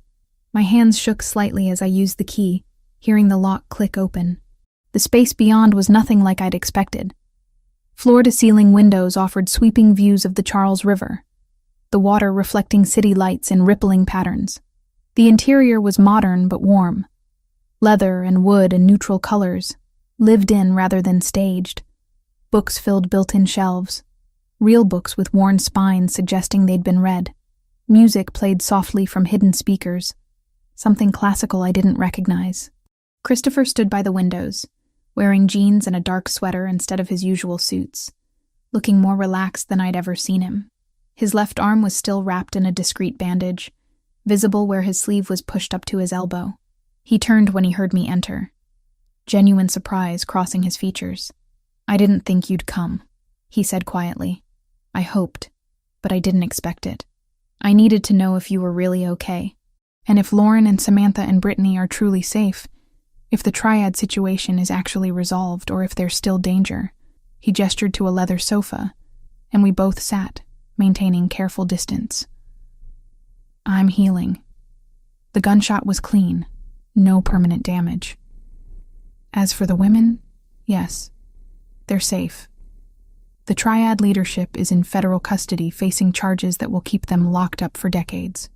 My hands shook slightly as I used the key, hearing the lock click open. The space beyond was nothing like I'd expected. Floor-to-ceiling windows offered sweeping views of the Charles River, the water reflecting city lights in rippling patterns. The interior was modern but warm. Leather and wood and neutral colors, lived in rather than staged. Books filled built-in shelves. Real books with worn spines suggesting they'd been read. Music played softly from hidden speakers. Something classical I didn't recognize. Christopher stood by the windows, wearing jeans and a dark sweater instead of his usual suits, looking more relaxed than I'd ever seen him. His left arm was still wrapped in a discreet bandage, visible where his sleeve was pushed up to his elbow. He turned when he heard me enter, genuine surprise crossing his features. "I didn't think you'd come," he said quietly. "I hoped, but I didn't expect it. I needed to know if you were really okay, and if Lauren and Samantha and Brittany are truly safe, if the triad situation is actually resolved or if there's still danger." He gestured to a leather sofa, and we both sat, maintaining careful distance. "I'm healing. The gunshot was clean. No permanent damage. As for the women, yes, they're safe. The triad leadership is in federal custody, facing charges that will keep them locked up for decades.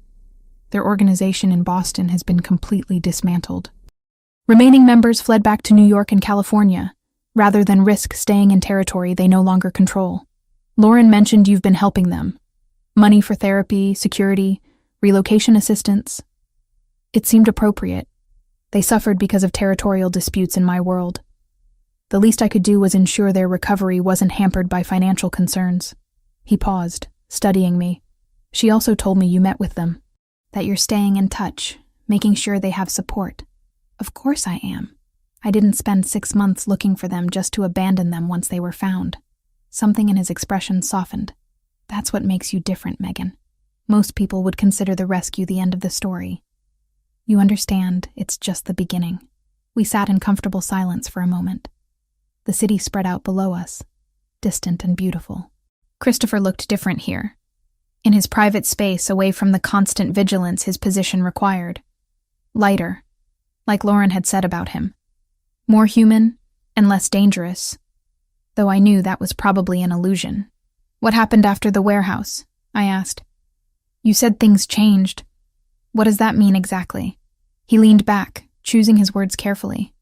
Their organization in Boston has been completely dismantled. Remaining members fled back to New York and California, rather than risk staying in territory they no longer control. Lauren mentioned you've been helping them. Money for therapy, security, relocation assistance. It seemed appropriate. They suffered because of territorial disputes in my world. The least I could do was ensure their recovery wasn't hampered by financial concerns. He paused, studying me. She also told me you met with them, that you're staying in touch, making sure they have support. Of course I am. I didn't spend 6 months looking for them just to abandon them once they were found. Something in his expression softened. That's what makes you different, Megan. Most people would consider the rescue the end of the story. You understand, it's just the beginning. We sat in comfortable silence for a moment. The city spread out below us, distant and beautiful. Christopher looked different here. In his private space, away from the constant vigilance his position required. Lighter, like Lauren had said about him. More human and less dangerous, though I knew that was probably an illusion. What happened after the warehouse? I asked. You said things changed. What does that mean exactly? He leaned back, choosing his words carefully.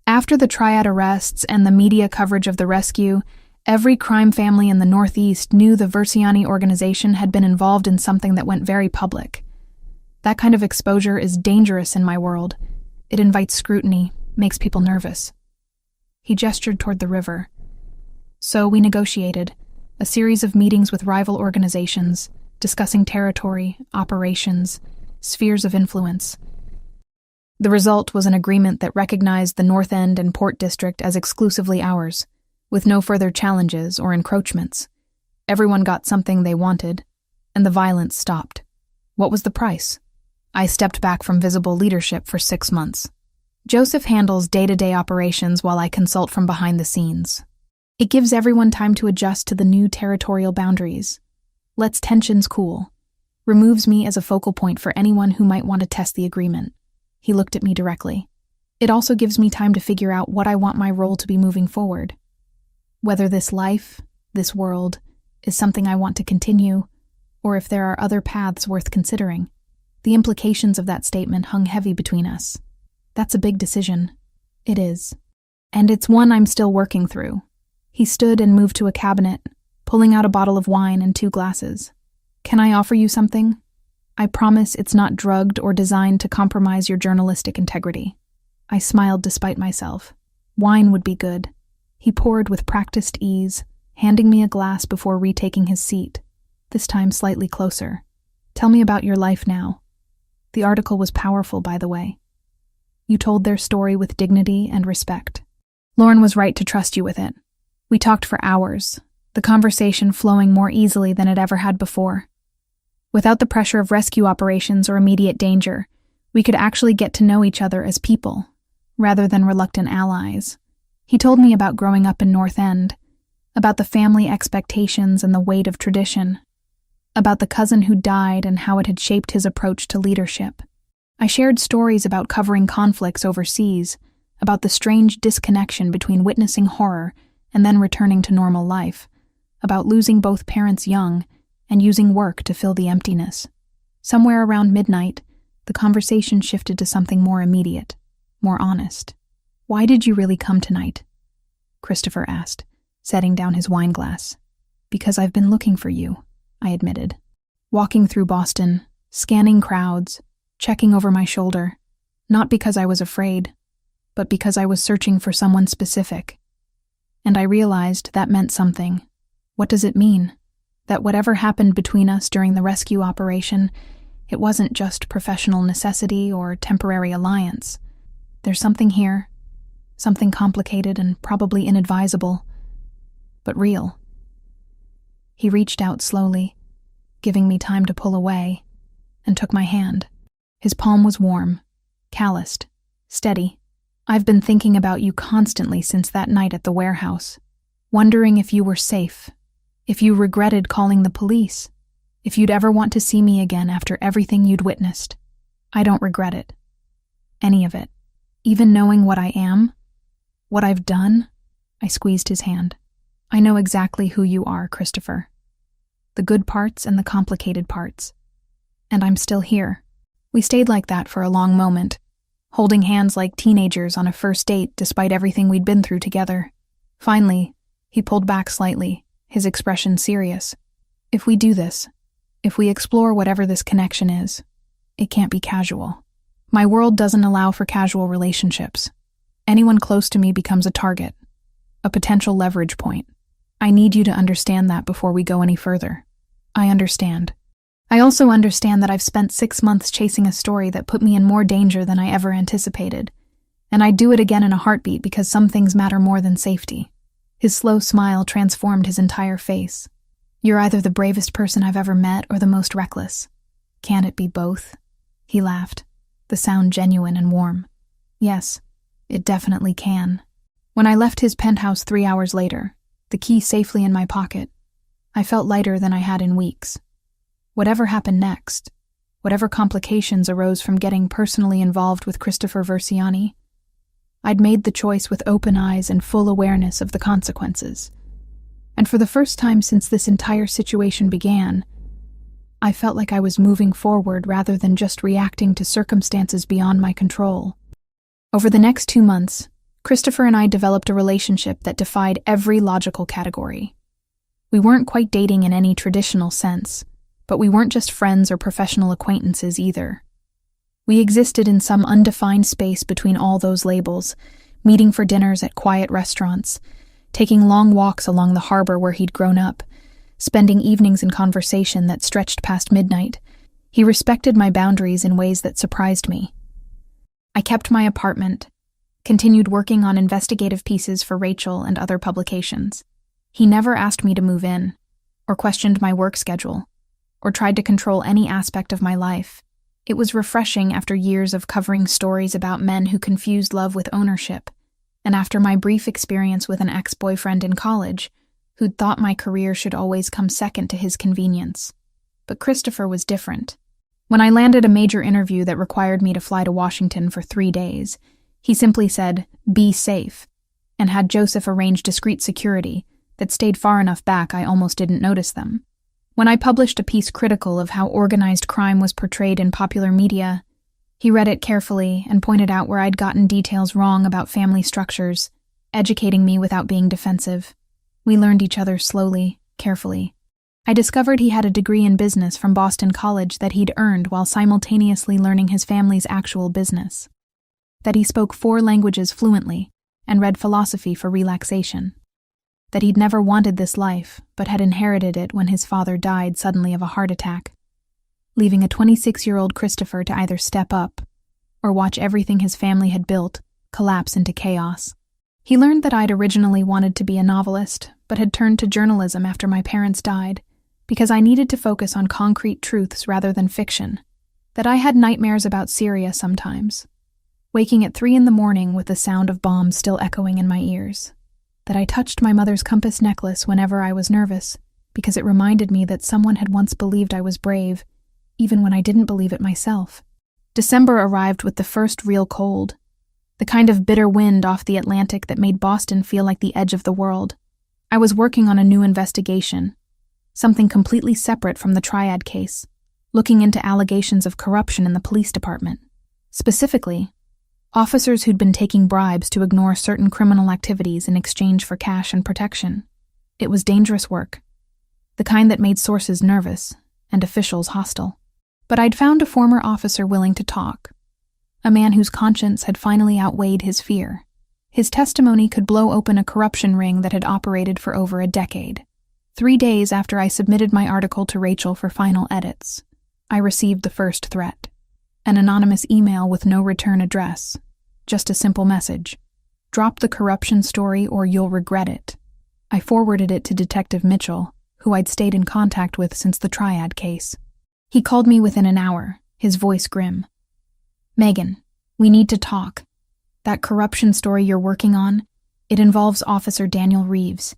After the triad arrests and the media coverage of the rescue, every crime family in the Northeast knew the Versiani organization had been involved in something that went very public. That kind of exposure is dangerous in my world. It invites scrutiny, makes people nervous. He gestured toward the river. So we negotiated, a series of meetings with rival organizations, discussing territory, operations, spheres of influence. The result was an agreement that recognized the North End and Port District as exclusively ours, with no further challenges or encroachments. Everyone got something they wanted, and the violence stopped. What was the price? I stepped back from visible leadership for 6 months. Joseph handles day-to-day operations while I consult from behind the scenes. It gives everyone time to adjust to the new territorial boundaries, lets tensions cool, removes me as a focal point for anyone who might want to test the agreement. He looked at me directly. It also gives me time to figure out what I want my role to be moving forward. Whether this life, this world, is something I want to continue, or if there are other paths worth considering. The implications of that statement hung heavy between us. That's a big decision. It is. And it's one I'm still working through. He stood and moved to a cabinet, pulling out a bottle of wine and 2 glasses. Can I offer you something? I promise it's not drugged or designed to compromise your journalistic integrity. I smiled despite myself. Wine would be good. He poured with practiced ease, handing me a glass before retaking his seat, this time slightly closer. Tell me about your life now. The article was powerful, by the way. You told their story with dignity and respect. Lauren was right to trust you with it. We talked for hours, the conversation flowing more easily than it ever had before. Without the pressure of rescue operations or immediate danger, we could actually get to know each other as people, rather than reluctant allies. He told me about growing up in North End, about the family expectations and the weight of tradition, about the cousin who died and how it had shaped his approach to leadership. I shared stories about covering conflicts overseas, about the strange disconnection between witnessing horror and then returning to normal life, about losing both parents young and using work to fill the emptiness. Somewhere around midnight, the conversation shifted to something more immediate, more honest. Why did you really come tonight? Christopher asked, setting down his wine glass. Because I've been looking for you, I admitted. Walking through Boston, scanning crowds, checking over my shoulder, not because I was afraid, but because I was searching for someone specific. And I realized that meant something. What does it mean? That whatever happened between us during the rescue operation, it wasn't just professional necessity or temporary alliance. There's something here, something complicated and probably inadvisable, but real. He reached out slowly, giving me time to pull away, and took my hand. His palm was warm, calloused, steady. I've been thinking about you constantly since that night at the warehouse, wondering if you were safe, if you regretted calling the police, if you'd ever want to see me again after everything you'd witnessed. I don't regret it. Any of it. Even knowing what I am, what I've done. I squeezed his hand. I know exactly who you are, Christopher. The good parts and the complicated parts. And I'm still here. We stayed like that for a long moment, holding hands like teenagers on a first date despite everything we'd been through together. Finally, he pulled back slightly, his expression serious. If we do this, if we explore whatever this connection is, it can't be casual. My world doesn't allow for casual relationships. Anyone close to me becomes a target, a potential leverage point. I need you to understand that before we go any further. I understand. I also understand that I've spent 6 months chasing a story that put me in more danger than I ever anticipated, and I'd do it again in a heartbeat because some things matter more than safety. His slow smile transformed his entire face. You're either the bravest person I've ever met or the most reckless. Can't it be both? He laughed, the sound genuine and warm. Yes, it definitely can. When I left his penthouse 3 hours later, the key safely in my pocket, I felt lighter than I had in weeks. Whatever happened next, whatever complications arose from getting personally involved with Christopher Versiani, I'd made the choice with open eyes and full awareness of the consequences. And for the first time since this entire situation began, I felt like I was moving forward rather than just reacting to circumstances beyond my control. Over the next 2 months, Christopher and I developed a relationship that defied every logical category. We weren't quite dating in any traditional sense, but we weren't just friends or professional acquaintances either. We existed in some undefined space between all those labels, meeting for dinners at quiet restaurants, taking long walks along the harbor where he'd grown up, spending evenings in conversation that stretched past midnight. He respected my boundaries in ways that surprised me. I kept my apartment, continued working on investigative pieces for Rachel and other publications. He never asked me to move in, or questioned my work schedule, or tried to control any aspect of my life. It was refreshing after years of covering stories about men who confused love with ownership, and after my brief experience with an ex-boyfriend in college, who'd thought my career should always come second to his convenience. But Christopher was different. When I landed a major interview that required me to fly to Washington for 3 days, he simply said, "Be safe," and had Joseph arrange discreet security that stayed far enough back I almost didn't notice them. When I published a piece critical of how organized crime was portrayed in popular media, he read it carefully and pointed out where I'd gotten details wrong about family structures, educating me without being defensive. We learned each other slowly, carefully. I discovered he had a degree in business from Boston College that he'd earned while simultaneously learning his family's actual business. That he spoke 4 languages fluently and read philosophy for relaxation. That he'd never wanted this life, but had inherited it when his father died suddenly of a heart attack, leaving a 26-year-old Christopher to either step up or watch everything his family had built collapse into chaos. He learned that I'd originally wanted to be a novelist, but had turned to journalism after my parents died, because I needed to focus on concrete truths rather than fiction. That I had nightmares about Syria sometimes, waking at 3 a.m. with the sound of bombs still echoing in my ears. That I touched my mother's compass necklace whenever I was nervous, because it reminded me that someone had once believed I was brave, even when I didn't believe it myself. December arrived with the first real cold, the kind of bitter wind off the Atlantic that made Boston feel like the edge of the world. I was working on a new investigation, something completely separate from the Triad case, looking into allegations of corruption in the police department. Specifically, officers who'd been taking bribes to ignore certain criminal activities in exchange for cash and protection. It was dangerous work, the kind that made sources nervous and officials hostile. But I'd found a former officer willing to talk, a man whose conscience had finally outweighed his fear. His testimony could blow open a corruption ring that had operated for over a decade. 3 days after I submitted my article to Rachel for final edits, I received the first threat. An anonymous email with no return address. Just a simple message. Drop the corruption story or you'll regret it. I forwarded it to Detective Mitchell, who I'd stayed in contact with since the Triad case. He called me within an hour, his voice grim. "Megan, we need to talk. That corruption story you're working on, it involves Officer Daniel Reeves.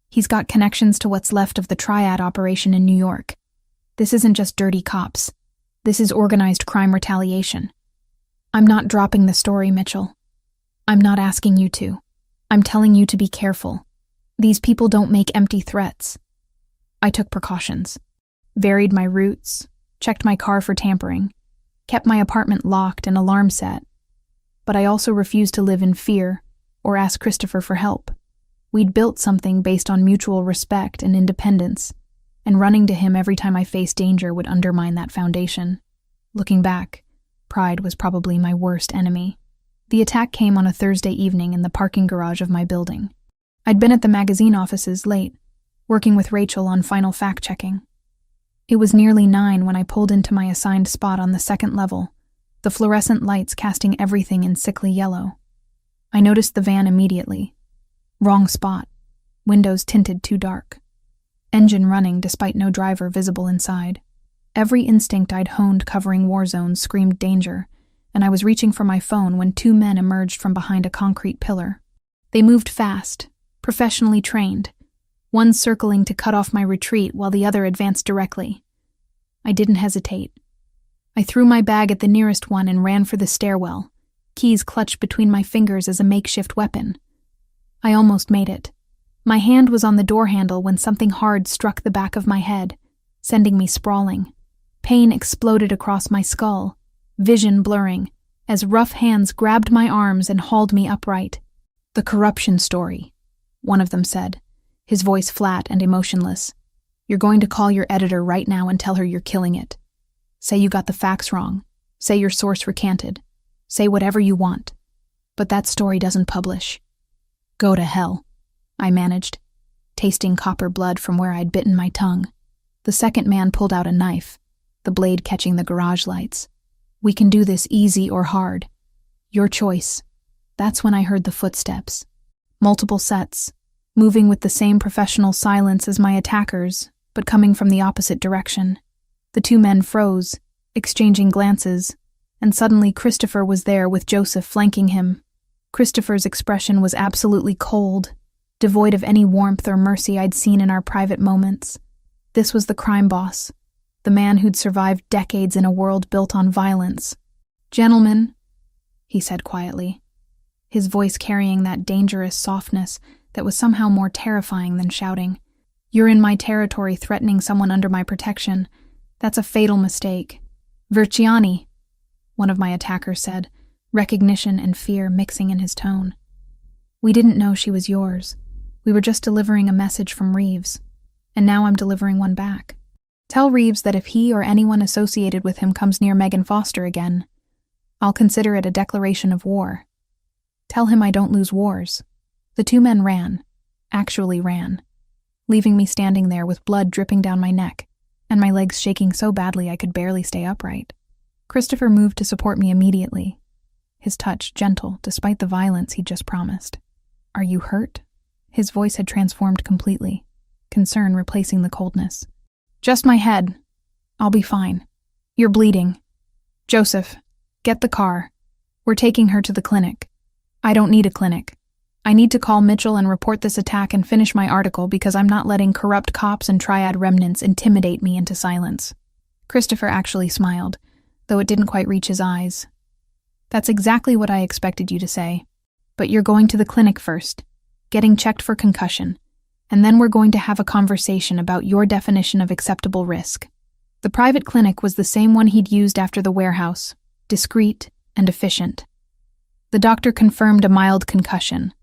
He's got connections to what's left of the Triad operation in New York. This isn't just dirty cops. This is organized crime retaliation. I'm not dropping the story, Mitchell. I'm not asking you to. I'm telling you to be careful. These people don't make empty threats. I took precautions, varied my routes, checked my car for tampering, kept my apartment locked and alarm set. But I also refused to live in fear or ask Christopher for help. We'd built something based on mutual respect and independence, and running to him every time I faced danger would undermine that foundation. Looking back, pride was probably my worst enemy. The attack came on a Thursday evening in the parking garage of my building. I'd been at the magazine offices late, working with Rachel on final fact-checking. It was nearly 9 when I pulled into my assigned spot on the second level, the fluorescent lights casting everything in sickly yellow. I noticed the van immediately. Wrong spot. Windows tinted too dark. Engine running despite no driver visible inside. Every instinct I'd honed covering war zones screamed danger, and I was reaching for my phone when 2 men emerged from behind a concrete pillar. They moved fast, professionally trained, one circling to cut off my retreat while the other advanced directly. I didn't hesitate. I threw my bag at the nearest one and ran for the stairwell, keys clutched between my fingers as a makeshift weapon. I almost made it. My hand was on the door handle when something hard struck the back of my head, sending me sprawling. Pain exploded across my skull, vision blurring, as rough hands grabbed my arms and hauled me upright. "The corruption story," one of them said, his voice flat and emotionless. "You're going to call your editor right now and tell her you're killing it. Say you got the facts wrong. Say your source recanted. Say whatever you want. But that story doesn't publish." "Go to hell," I managed, tasting copper blood from where I'd bitten my tongue. The second man pulled out a knife, the blade catching the garage lights. "We can do this easy or hard. Your choice." That's when I heard the footsteps. Multiple sets, moving with the same professional silence as my attackers, but coming from the opposite direction. The 2 men froze, exchanging glances, and suddenly Christopher was there with Joseph flanking him. Christopher's expression was absolutely cold, devoid of any warmth or mercy I'd seen in our private moments. This was the crime boss, the man who'd survived decades in a world built on violence. "Gentlemen," he said quietly, his voice carrying that dangerous softness that was somehow more terrifying than shouting. "You're in my territory threatening someone under my protection. That's a fatal mistake." "Verciani," one of my attackers said, recognition and fear mixing in his tone. "We didn't know she was yours. We were just delivering a message from Reeves, and now I'm delivering one back. Tell Reeves that if he or anyone associated with him comes near Megan Foster again, I'll consider it a declaration of war. Tell him I don't lose wars." The 2 men ran, actually ran, leaving me standing there with blood dripping down my neck and my legs shaking so badly I could barely stay upright. Christopher moved to support me immediately, his touch gentle despite the violence he'd just promised. "Are you hurt?" His voice had transformed completely, concern replacing the coldness. "Just my head. I'll be fine. You're bleeding. Joseph, get the car. We're taking her to the clinic." "I don't need a clinic. I need to call Mitchell and report this attack and finish my article because I'm not letting corrupt cops and triad remnants intimidate me into silence." Christopher actually smiled, though it didn't quite reach his eyes. "That's exactly what I expected you to say. But you're going to the clinic first, getting checked for concussion, and then we're going to have a conversation about your definition of acceptable risk." The private clinic was the same one he'd used after the warehouse, discreet and efficient. The doctor confirmed a mild concussion,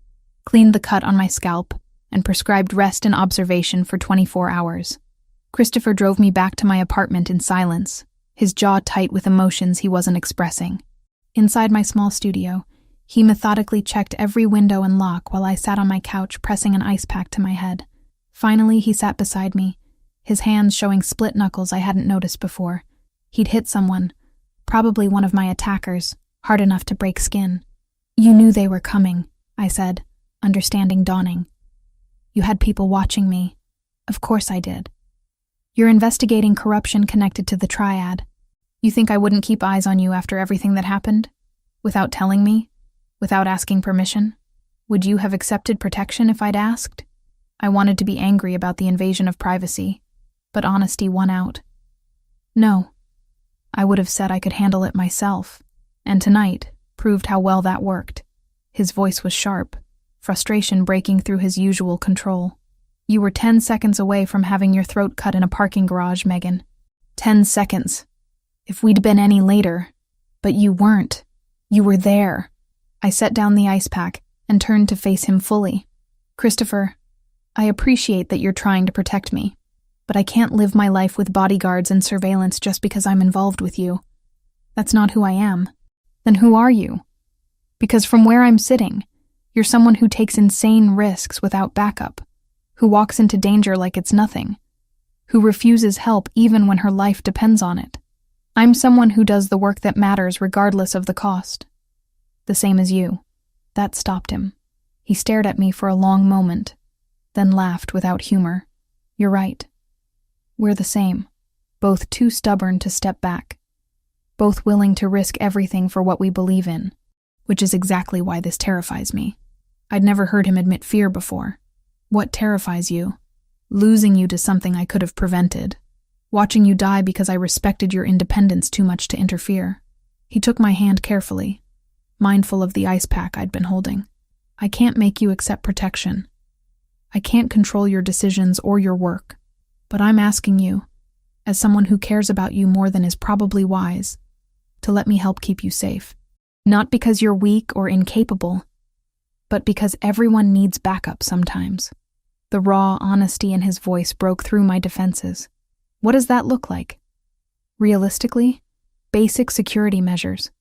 cleaned the cut on my scalp, and prescribed rest and observation for 24 hours. Christopher drove me back to my apartment in silence, his jaw tight with emotions he wasn't expressing. Inside my small studio, he methodically checked every window and lock while I sat on my couch pressing an ice pack to my head. Finally, he sat beside me, his hands showing split knuckles I hadn't noticed before. He'd hit someone, probably one of my attackers, hard enough to break skin. "You knew they were coming," I said, understanding dawning. "You had people watching me." "Of course I did." "You're investigating corruption connected to the triad. You think I wouldn't keep eyes on you after everything that happened? Without telling me? Without asking permission? Would you have accepted protection if I'd asked?" I wanted to be angry about the invasion of privacy, but honesty won out. "No. I would have said I could handle it myself, and tonight proved how well that worked." His voice was sharp, frustration breaking through his usual control. "You were 10 seconds away from having your throat cut in a parking garage, Megan. 10 seconds. If we'd been any later. But you weren't. You were there." I set down the ice pack and turned to face him fully. "Christopher, I appreciate that you're trying to protect me, but I can't live my life with bodyguards and surveillance just because I'm involved with you. That's not who I am." "Then who are you?" "Because from where I'm sitting, you're someone who takes insane risks without backup, who walks into danger like it's nothing, who refuses help even when her life depends on it. I'm someone who does the work that matters regardless of the cost. The same as you." That stopped him. He stared at me for a long moment, then laughed without humor. "You're right. We're the same. Both too stubborn to step back. Both willing to risk everything for what we believe in, which is exactly why this terrifies me." I'd never heard him admit fear before. "What terrifies you?" "Losing you to something I could have prevented. Watching you die because I respected your independence too much to interfere." He took my hand carefully, mindful of the ice pack I'd been holding. "I can't make you accept protection. I can't control your decisions or your work. But I'm asking you, as someone who cares about you more than is probably wise, to let me help keep you safe. Not because you're weak or incapable, but because everyone needs backup sometimes." The raw honesty in his voice broke through my defenses. "What does that look like?" "Realistically, basic security measures.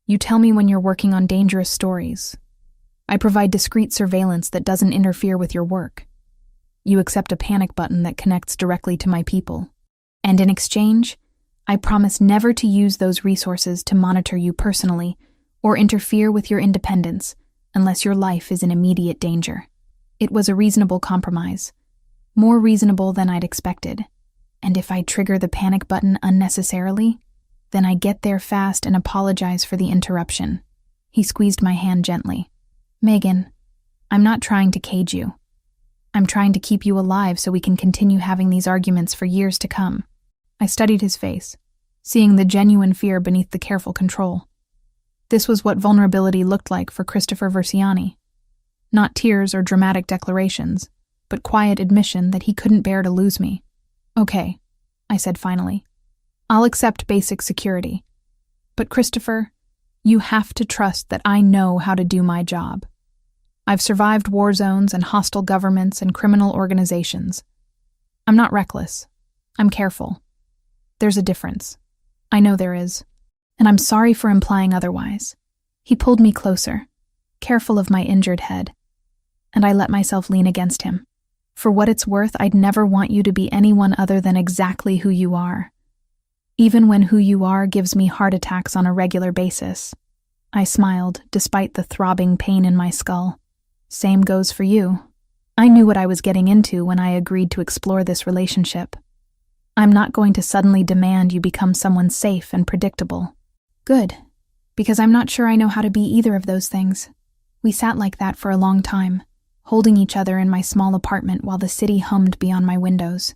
You tell me when you're working on dangerous stories. I provide discreet surveillance that doesn't interfere with your work. You accept a panic button that connects directly to my people. And in exchange, I promise never to use those resources to monitor you personally or interfere with your independence unless your life is in immediate danger." It was a reasonable compromise, more reasonable than I'd expected. And if I trigger the panic button unnecessarily, then I get there fast and apologize for the interruption. He squeezed my hand gently. "Megan, I'm not trying to cage you. I'm trying to keep you alive so we can continue having these arguments for years to come." I studied his face, seeing the genuine fear beneath the careful control. This was what vulnerability looked like for Christopher Versiani. Not tears or dramatic declarations, but quiet admission that he couldn't bear to lose me. "Okay," I said finally. "I'll accept basic security. But Christopher, you have to trust that I know how to do my job. I've survived war zones and hostile governments and criminal organizations. I'm not reckless. I'm careful. There's a difference. I know there is. And I'm sorry for implying otherwise." He pulled me closer, careful of my injured head, and I let myself lean against him. "For what it's worth, I'd never want you to be anyone other than exactly who you are. Even when who you are gives me heart attacks on a regular basis." I smiled, despite the throbbing pain in my skull. "Same goes for you." I knew what I was getting into when I agreed to explore this relationship. I'm not going to suddenly demand you become someone safe and predictable. "Good, because I'm not sure I know how to be either of those things." We sat like that for a long time, holding each other in my small apartment while the city hummed beyond my windows.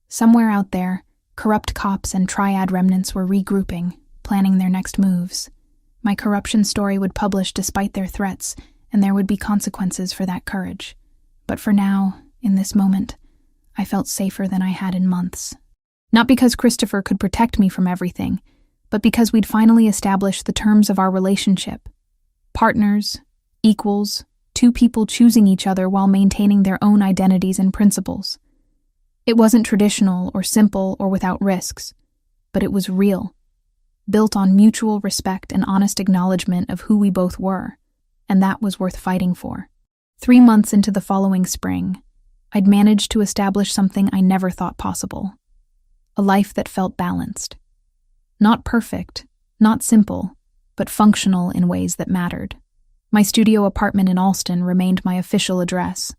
Somewhere out there, corrupt cops and triad remnants were regrouping, planning their next moves. My corruption story would publish despite their threats, and there would be consequences for that courage. But for now, in this moment, I felt safer than I had in months. Not because Christopher could protect me from everything, but because we'd finally established the terms of our relationship. Partners, equals, two people choosing each other while maintaining their own identities and principles. It wasn't traditional or simple or without risks, but it was real, built on mutual respect and honest acknowledgement of who we both were, and that was worth fighting for. 3 months into the following spring, I'd managed to establish something I never thought possible. A life that felt balanced. Not perfect, not simple, but functional in ways that mattered. My studio apartment in Alston remained my official address,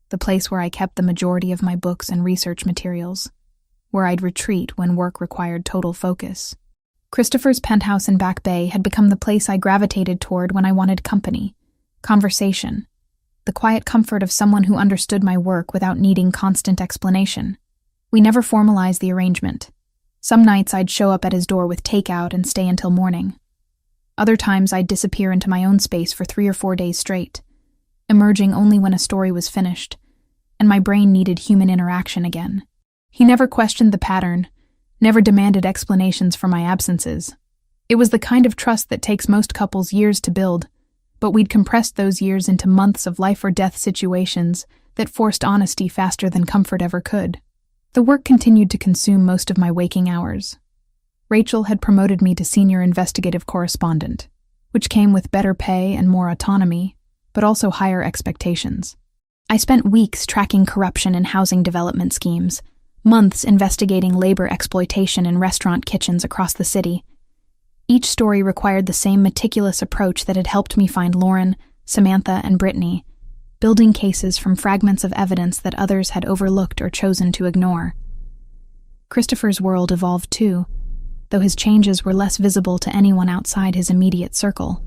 the place where I kept the majority of my books and research materials, where I'd retreat when work required total focus. Christopher's penthouse in Back Bay had become the place I gravitated toward when I wanted company, conversation, the quiet comfort of someone who understood my work without needing constant explanation. We never formalized the arrangement. Some nights I'd show up at his door with takeout and stay until morning. Other times I'd disappear into my own space for 3 or 4 days straight. emerging only when a story was finished, and my brain needed human interaction again. He never questioned the pattern, never demanded explanations for my absences. It was the kind of trust that takes most couples years to build, but we'd compressed those years into months of life-or-death situations that forced honesty faster than comfort ever could. The work continued to consume most of my waking hours. Rachel had promoted me to senior investigative correspondent, which came with better pay and more autonomy, but also higher expectations. I spent weeks tracking corruption in housing development schemes, months investigating labor exploitation in restaurant kitchens across the city. Each story required the same meticulous approach that had helped me find Lauren, Samantha, and Brittany, building cases from fragments of evidence that others had overlooked or chosen to ignore. Christopher's world evolved too, though his changes were less visible to anyone outside his immediate circle.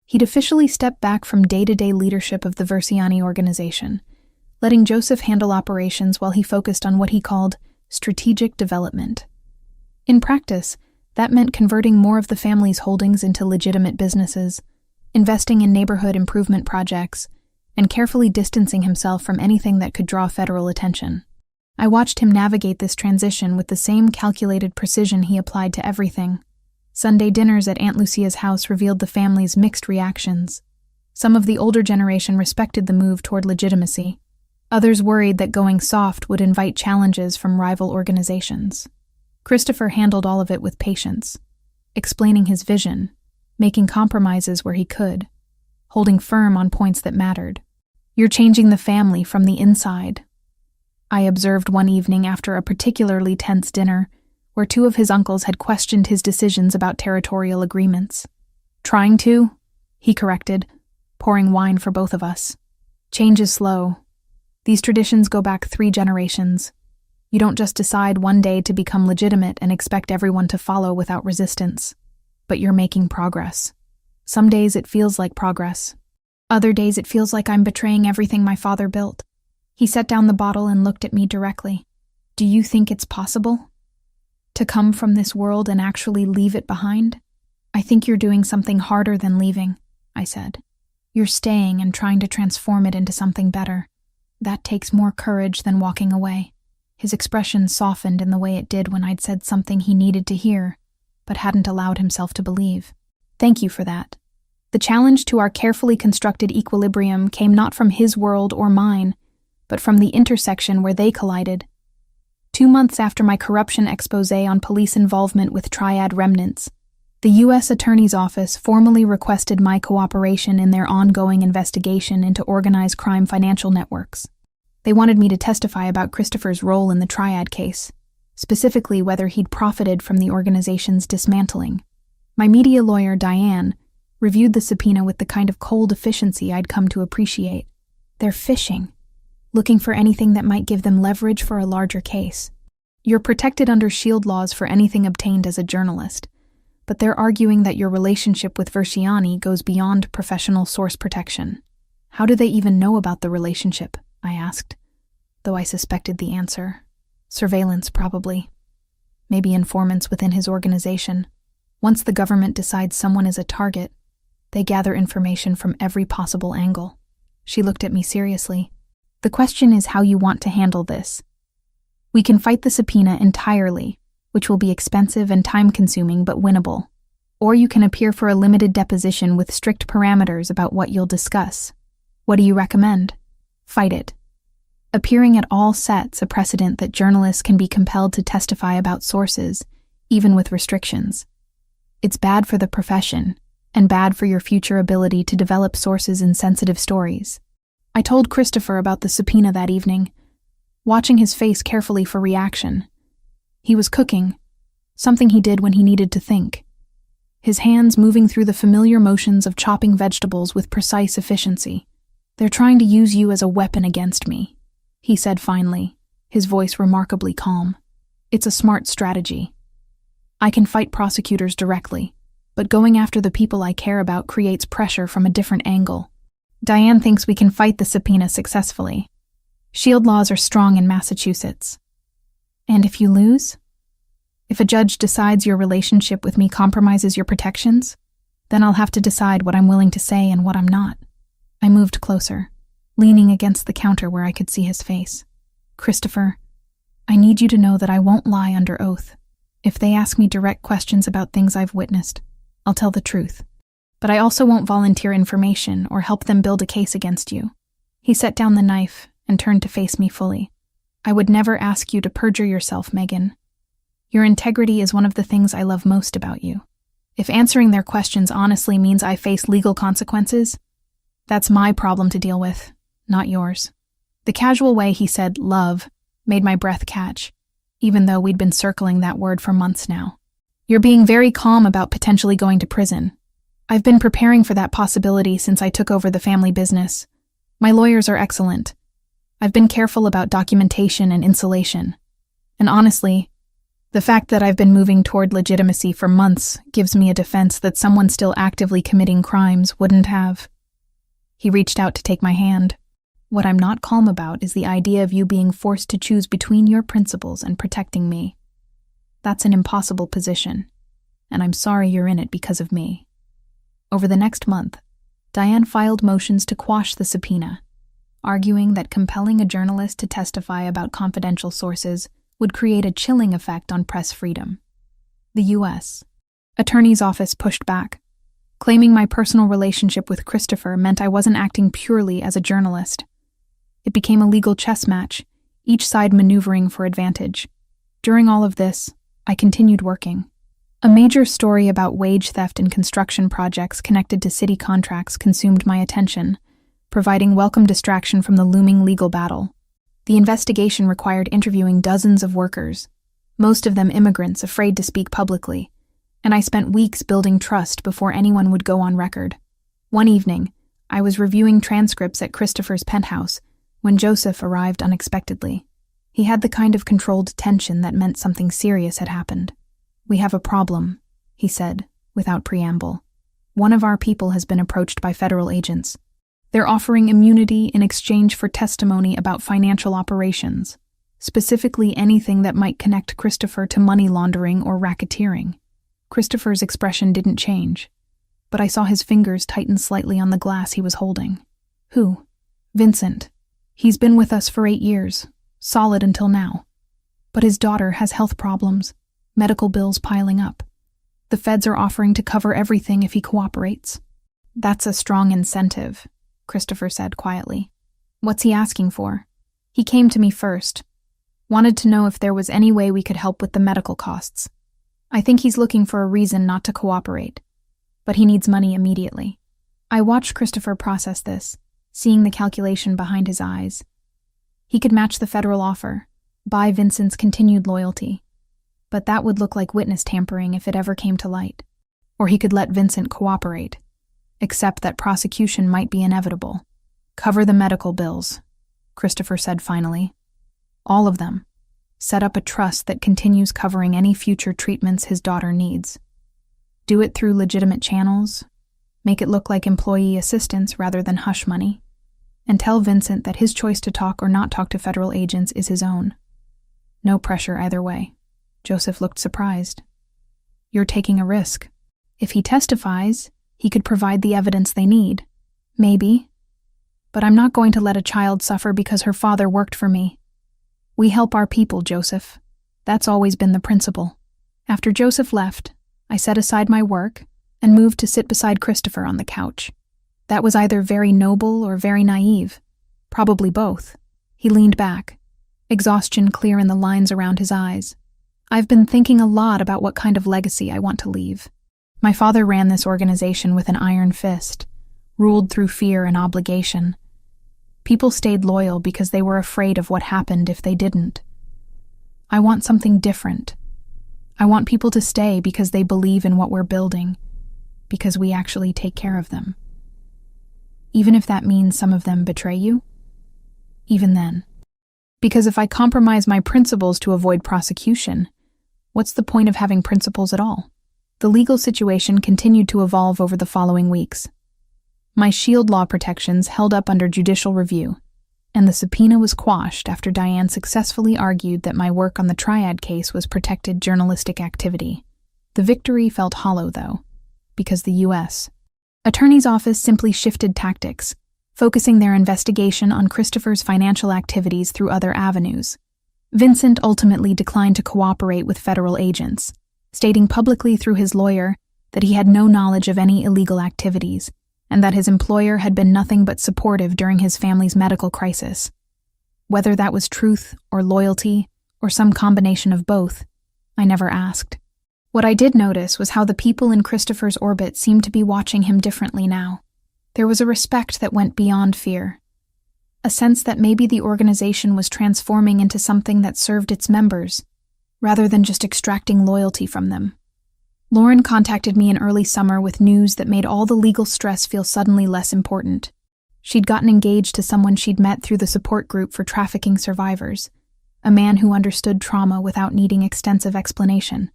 He'd officially stepped back from day-to-day leadership of the Versiani organization, letting Joseph handle operations while he focused on what he called strategic development. In practice, that meant converting more of the family's holdings into legitimate businesses, investing in neighborhood improvement projects, and carefully distancing himself from anything that could draw federal attention. I watched him navigate this transition with the same calculated precision he applied to everything. Sunday dinners at Aunt Lucia's house revealed the family's mixed reactions. Some of the older generation respected the move toward legitimacy. Others worried that going soft would invite challenges from rival organizations. Christopher handled all of it with patience, explaining his vision, making compromises where he could, holding firm on points that mattered. "You're changing the family from the inside," I observed one evening after a particularly tense dinner, where two of his uncles had questioned his decisions about territorial agreements. "Trying to," he corrected, pouring wine for both of us. "Change is slow. These traditions go back 3 generations. You don't just decide one day to become legitimate and expect everyone to follow without resistance. But you're making progress. Some days it feels like progress. Other days it feels like I'm betraying everything my father built." He set down the bottle and looked at me directly. "Do you think it's possible to come from this world and actually leave it behind?" "I think you're doing something harder than leaving," I said. "You're staying and trying to transform it into something better. That takes more courage than walking away." His expression softened in the way it did when I'd said something he needed to hear, but hadn't allowed himself to believe. "Thank you for that." The challenge to our carefully constructed equilibrium came not from his world or mine, but from the intersection where they collided. 2 months after my corruption expose on police involvement with Triad remnants, the U.S. Attorney's Office formally requested my cooperation in their ongoing investigation into organized crime financial networks. They wanted me to testify about Christopher's role in the Triad case, specifically whether he'd profited from the organization's dismantling. My media lawyer, Diane, reviewed the subpoena with the kind of cold efficiency I'd come to appreciate. They're fishing, looking for anything that might give them leverage for a larger case. You're protected under SHIELD laws for anything obtained as a journalist, but they're arguing that your relationship with Versiani goes beyond professional source protection. "How do they even know about the relationship?" I asked, though I suspected the answer. Surveillance, probably. Maybe informants within his organization. Once the government decides someone is a target, they gather information from every possible angle. She looked at me seriously. "The question is how you want to handle this. We can fight the subpoena entirely, which will be expensive and time-consuming but winnable. Or you can appear for a limited deposition with strict parameters about what you'll discuss. What do you recommend?" "Fight it. Appearing at all sets a precedent that journalists can be compelled to testify about sources, even with restrictions. It's bad for the profession, and bad for your future ability to develop sources in sensitive stories." I told Christopher about the subpoena that evening, watching his face carefully for reaction. He was cooking, something he did when he needed to think. His hands moving through the familiar motions of chopping vegetables with precise efficiency. "They're trying to use you as a weapon against me," he said finally, his voice remarkably calm. "It's a smart strategy. I can fight prosecutors directly, but going after the people I care about creates pressure from a different angle. Diane thinks we can fight the subpoena successfully. SHIELD laws are strong in Massachusetts. And if you lose? If a judge decides your relationship with me compromises your protections, then I'll have to decide what I'm willing to say and what I'm not." I moved closer, leaning against the counter where I could see his face. "Christopher, I need you to know that I won't lie under oath. If they ask me direct questions about things I've witnessed, I'll tell the truth. But I also won't volunteer information or help them build a case against you." He set down the knife and turned to face me fully. "I would never ask you to perjure yourself, Megan. Your integrity is one of the things I love most about you. If answering their questions honestly means I face legal consequences, that's my problem to deal with, not yours." The casual way he said "love" made my breath catch, even though we'd been circling that word for months now. "You're being very calm about potentially going to prison. I've been preparing for that possibility since I took over the family business. My lawyers are excellent. I've been careful about documentation and insulation. And honestly, the fact that I've been moving toward legitimacy for months gives me a defense that someone still actively committing crimes wouldn't have." He reached out to take my hand. "What I'm not calm about is the idea of you being forced to choose between your principles and protecting me. That's an impossible position, and I'm sorry you're in it because of me." Over the next month, Diane filed motions to quash the subpoena, arguing that compelling a journalist to testify about confidential sources would create a chilling effect on press freedom. The U.S. Attorney's Office pushed back, claiming my personal relationship with Christopher meant I wasn't acting purely as a journalist. It became a legal chess match, each side maneuvering for advantage. During all of this, I continued working. A major story about wage theft in construction projects connected to city contracts consumed my attention, providing welcome distraction from the looming legal battle. The investigation required interviewing dozens of workers, most of them immigrants afraid to speak publicly, and I spent weeks building trust before anyone would go on record. One evening, I was reviewing transcripts at Christopher's penthouse when Joseph arrived unexpectedly. He had the kind of controlled tension that meant something serious had happened. "We have a problem," he said, without preamble. "One of our people has been approached by federal agents. They're offering immunity in exchange for testimony about financial operations, specifically anything that might connect Christopher to money laundering or racketeering." Christopher's expression didn't change, but I saw his fingers tighten slightly on the glass he was holding. "Who?" "Vincent. He's been with us for 8 years, solid until now. But his daughter has health problems, medical bills piling up. The feds are offering to cover everything if he cooperates." "That's a strong incentive," Christopher said quietly. "What's he asking for?" "He came to me first. Wanted to know if there was any way we could help with the medical costs. I think he's looking for a reason not to cooperate, but he needs money immediately." I watched Christopher process this, seeing the calculation behind his eyes. He could match the federal offer, buy Vincent's continued loyalty, but that would look like witness tampering if it ever came to light. Or he could let Vincent cooperate, accept that prosecution might be inevitable. "Cover the medical bills," Christopher said finally. "All of them. Set up a trust that continues covering any future treatments his daughter needs. Do it through legitimate channels, make it look like employee assistance rather than hush money, and tell Vincent that his choice to talk or not talk to federal agents is his own. No pressure either way." Joseph looked surprised. "You're taking a risk. If he testifies, he could provide the evidence they need. Maybe. But I'm not going to let a child suffer because her father worked for me. We help our people, Joseph. That's always been the principle." After Joseph left, I set aside my work and moved to sit beside Christopher on the couch. That was either very noble or very naive. Probably both. He leaned back, exhaustion clear in the lines around his eyes. "I've been thinking a lot about what kind of legacy I want to leave. My father ran this organization with an iron fist, ruled through fear and obligation. People stayed loyal because they were afraid of what happened if they didn't. I want something different. I want people to stay because they believe in what we're building, because we actually take care of them. Even if that means some of them betray you? Even then. Because if I compromise my principles to avoid prosecution, what's the point of having principles at all?" The legal situation continued to evolve over the following weeks. My shield law protections held up under judicial review, and the subpoena was quashed after Diane successfully argued that my work on the Triad case was protected journalistic activity. The victory felt hollow, though, because the U.S. Attorney's Office simply shifted tactics, focusing their investigation on Christopher's financial activities through other avenues. Vincent ultimately declined to cooperate with federal agents, stating publicly through his lawyer that he had no knowledge of any illegal activities and that his employer had been nothing but supportive during his family's medical crisis. Whether that was truth or loyalty or some combination of both, I never asked. What I did notice was how the people in Christopher's orbit seemed to be watching him differently now. There was a respect that went beyond fear, a sense that maybe the organization was transforming into something that served its members, rather than just extracting loyalty from them. Lauren contacted me in early summer with news that made all the legal stress feel suddenly less important. She'd gotten engaged to someone she'd met through the support group for trafficking survivors, a man who understood trauma without needing extensive explanation.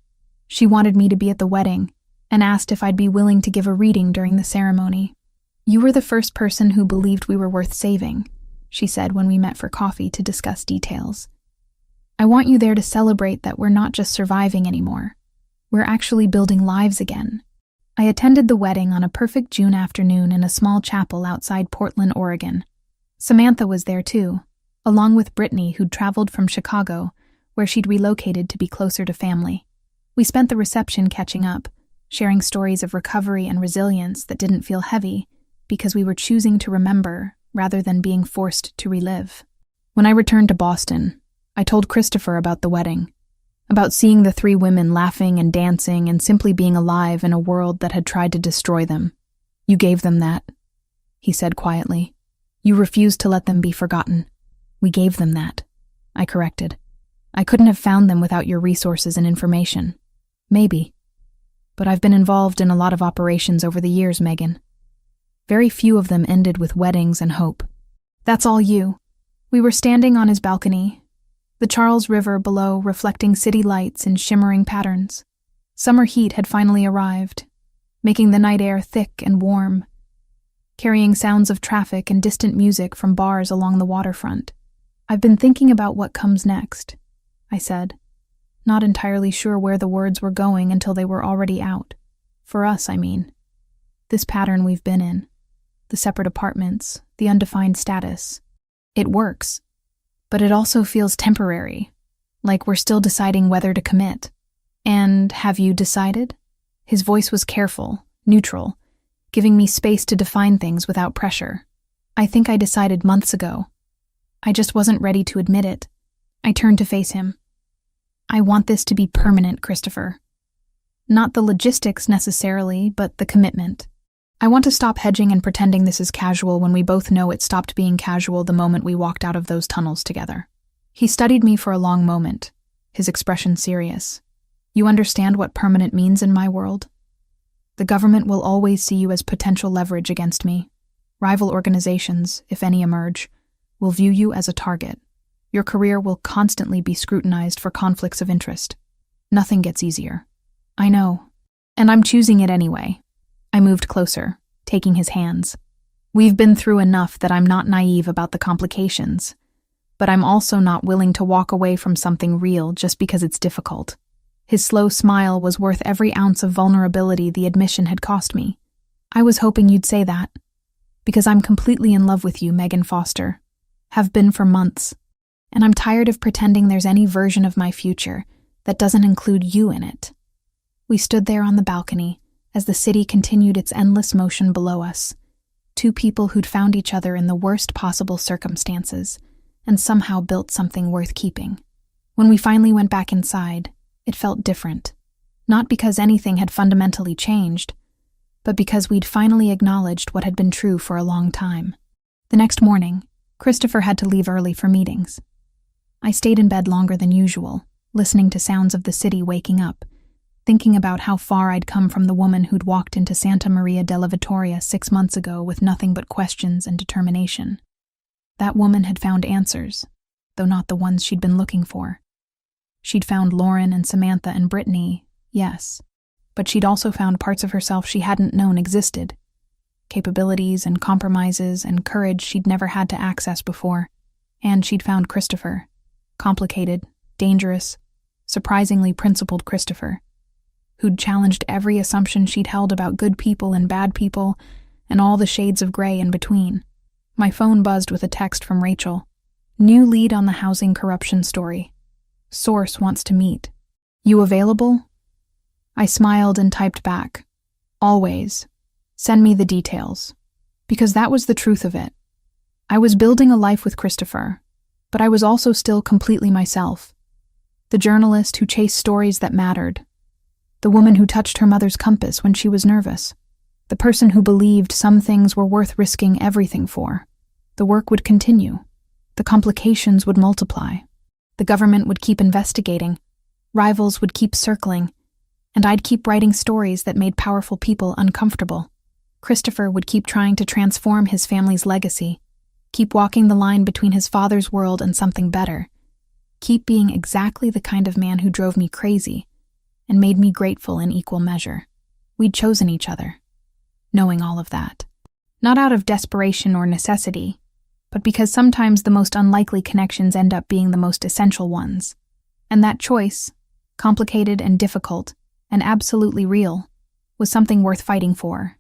She wanted me to be at the wedding and asked if I'd be willing to give a reading during the ceremony. "You were the first person who believed we were worth saving," she said when we met for coffee to discuss details. "I want you there to celebrate that we're not just surviving anymore. We're actually building lives again." I attended the wedding on a perfect June afternoon in a small chapel outside Portland, Oregon. Samantha was there too, along with Brittany, who'd traveled from Chicago, where she'd relocated to be closer to family. We spent the reception catching up, sharing stories of recovery and resilience that didn't feel heavy because we were choosing to remember rather than being forced to relive. When I returned to Boston, I told Christopher about the wedding, about seeing the three women laughing and dancing and simply being alive in a world that had tried to destroy them. "You gave them that," he said quietly. "You refused to let them be forgotten." "We gave them that," I corrected. "I couldn't have found them without your resources and information." "Maybe. But I've been involved in a lot of operations over the years, Megan. Very few of them ended with weddings and hope." "That's all you." We were standing on his balcony, the Charles River below reflecting city lights in shimmering patterns. Summer heat had finally arrived, making the night air thick and warm, carrying sounds of traffic and distant music from bars along the waterfront. "I've been thinking about what comes next," I said, not entirely sure where the words were going until they were already out. For us, I mean. This pattern we've been in. The separate apartments, the undefined status. It works. But it also feels temporary, like we're still deciding whether to commit. "And have you decided?" His voice was careful, neutral, giving me space to define things without pressure. "I think I decided months ago. I just wasn't ready to admit it." I turned to face him. "I want this to be permanent, Christopher. Not the logistics necessarily, but the commitment. I want to stop hedging and pretending this is casual when we both know it stopped being casual the moment we walked out of those tunnels together." He studied me for a long moment, his expression serious. "You understand what permanent means in my world? The government will always see you as potential leverage against me. Rival organizations, if any emerge, will view you as a target. Your career will constantly be scrutinized for conflicts of interest. Nothing gets easier." "I know, and I'm choosing it anyway." I moved closer, taking his hands. "We've been through enough that I'm not naive about the complications, but I'm also not willing to walk away from something real just because it's difficult." His slow smile was worth every ounce of vulnerability the admission had cost me. "I was hoping you'd say that, because I'm completely in love with you, Megan Foster. Have been for months, and I'm tired of pretending there's any version of my future that doesn't include you in it." We stood there on the balcony, as the city continued its endless motion below us, two people who'd found each other in the worst possible circumstances and somehow built something worth keeping. When we finally went back inside, it felt different, not because anything had fundamentally changed, but because we'd finally acknowledged what had been true for a long time. The next morning, Christopher had to leave early for meetings. I stayed in bed longer than usual, listening to sounds of the city waking up, thinking about how far I'd come from the woman who'd walked into Santa Maria della Vittoria 6 months ago with nothing but questions and determination. That woman had found answers, though not the ones she'd been looking for. She'd found Lauren and Samantha and Brittany, yes, but she'd also found parts of herself she hadn't known existed, capabilities and compromises and courage she'd never had to access before. And she'd found Christopher, complicated, dangerous, surprisingly principled Christopher, who'd challenged every assumption she'd held about good people and bad people and all the shades of gray in between. My phone buzzed with a text from Rachel. New lead on the housing corruption story. Source wants to meet. You available? I smiled and typed back. Always. Send me the details. Because that was the truth of it. I was building a life with Christopher, but I was also still completely myself. The journalist who chased stories that mattered. The woman who touched her mother's compass when she was nervous. The person who believed some things were worth risking everything for. The work would continue. The complications would multiply. The government would keep investigating. Rivals would keep circling. And I'd keep writing stories that made powerful people uncomfortable. Christopher would keep trying to transform his family's legacy. Keep walking the line between his father's world and something better. Keep being exactly the kind of man who drove me crazy and made me grateful in equal measure. We'd chosen each other, knowing all of that. Not out of desperation or necessity, but because sometimes the most unlikely connections end up being the most essential ones. And that choice, complicated and difficult, and absolutely real, was something worth fighting for.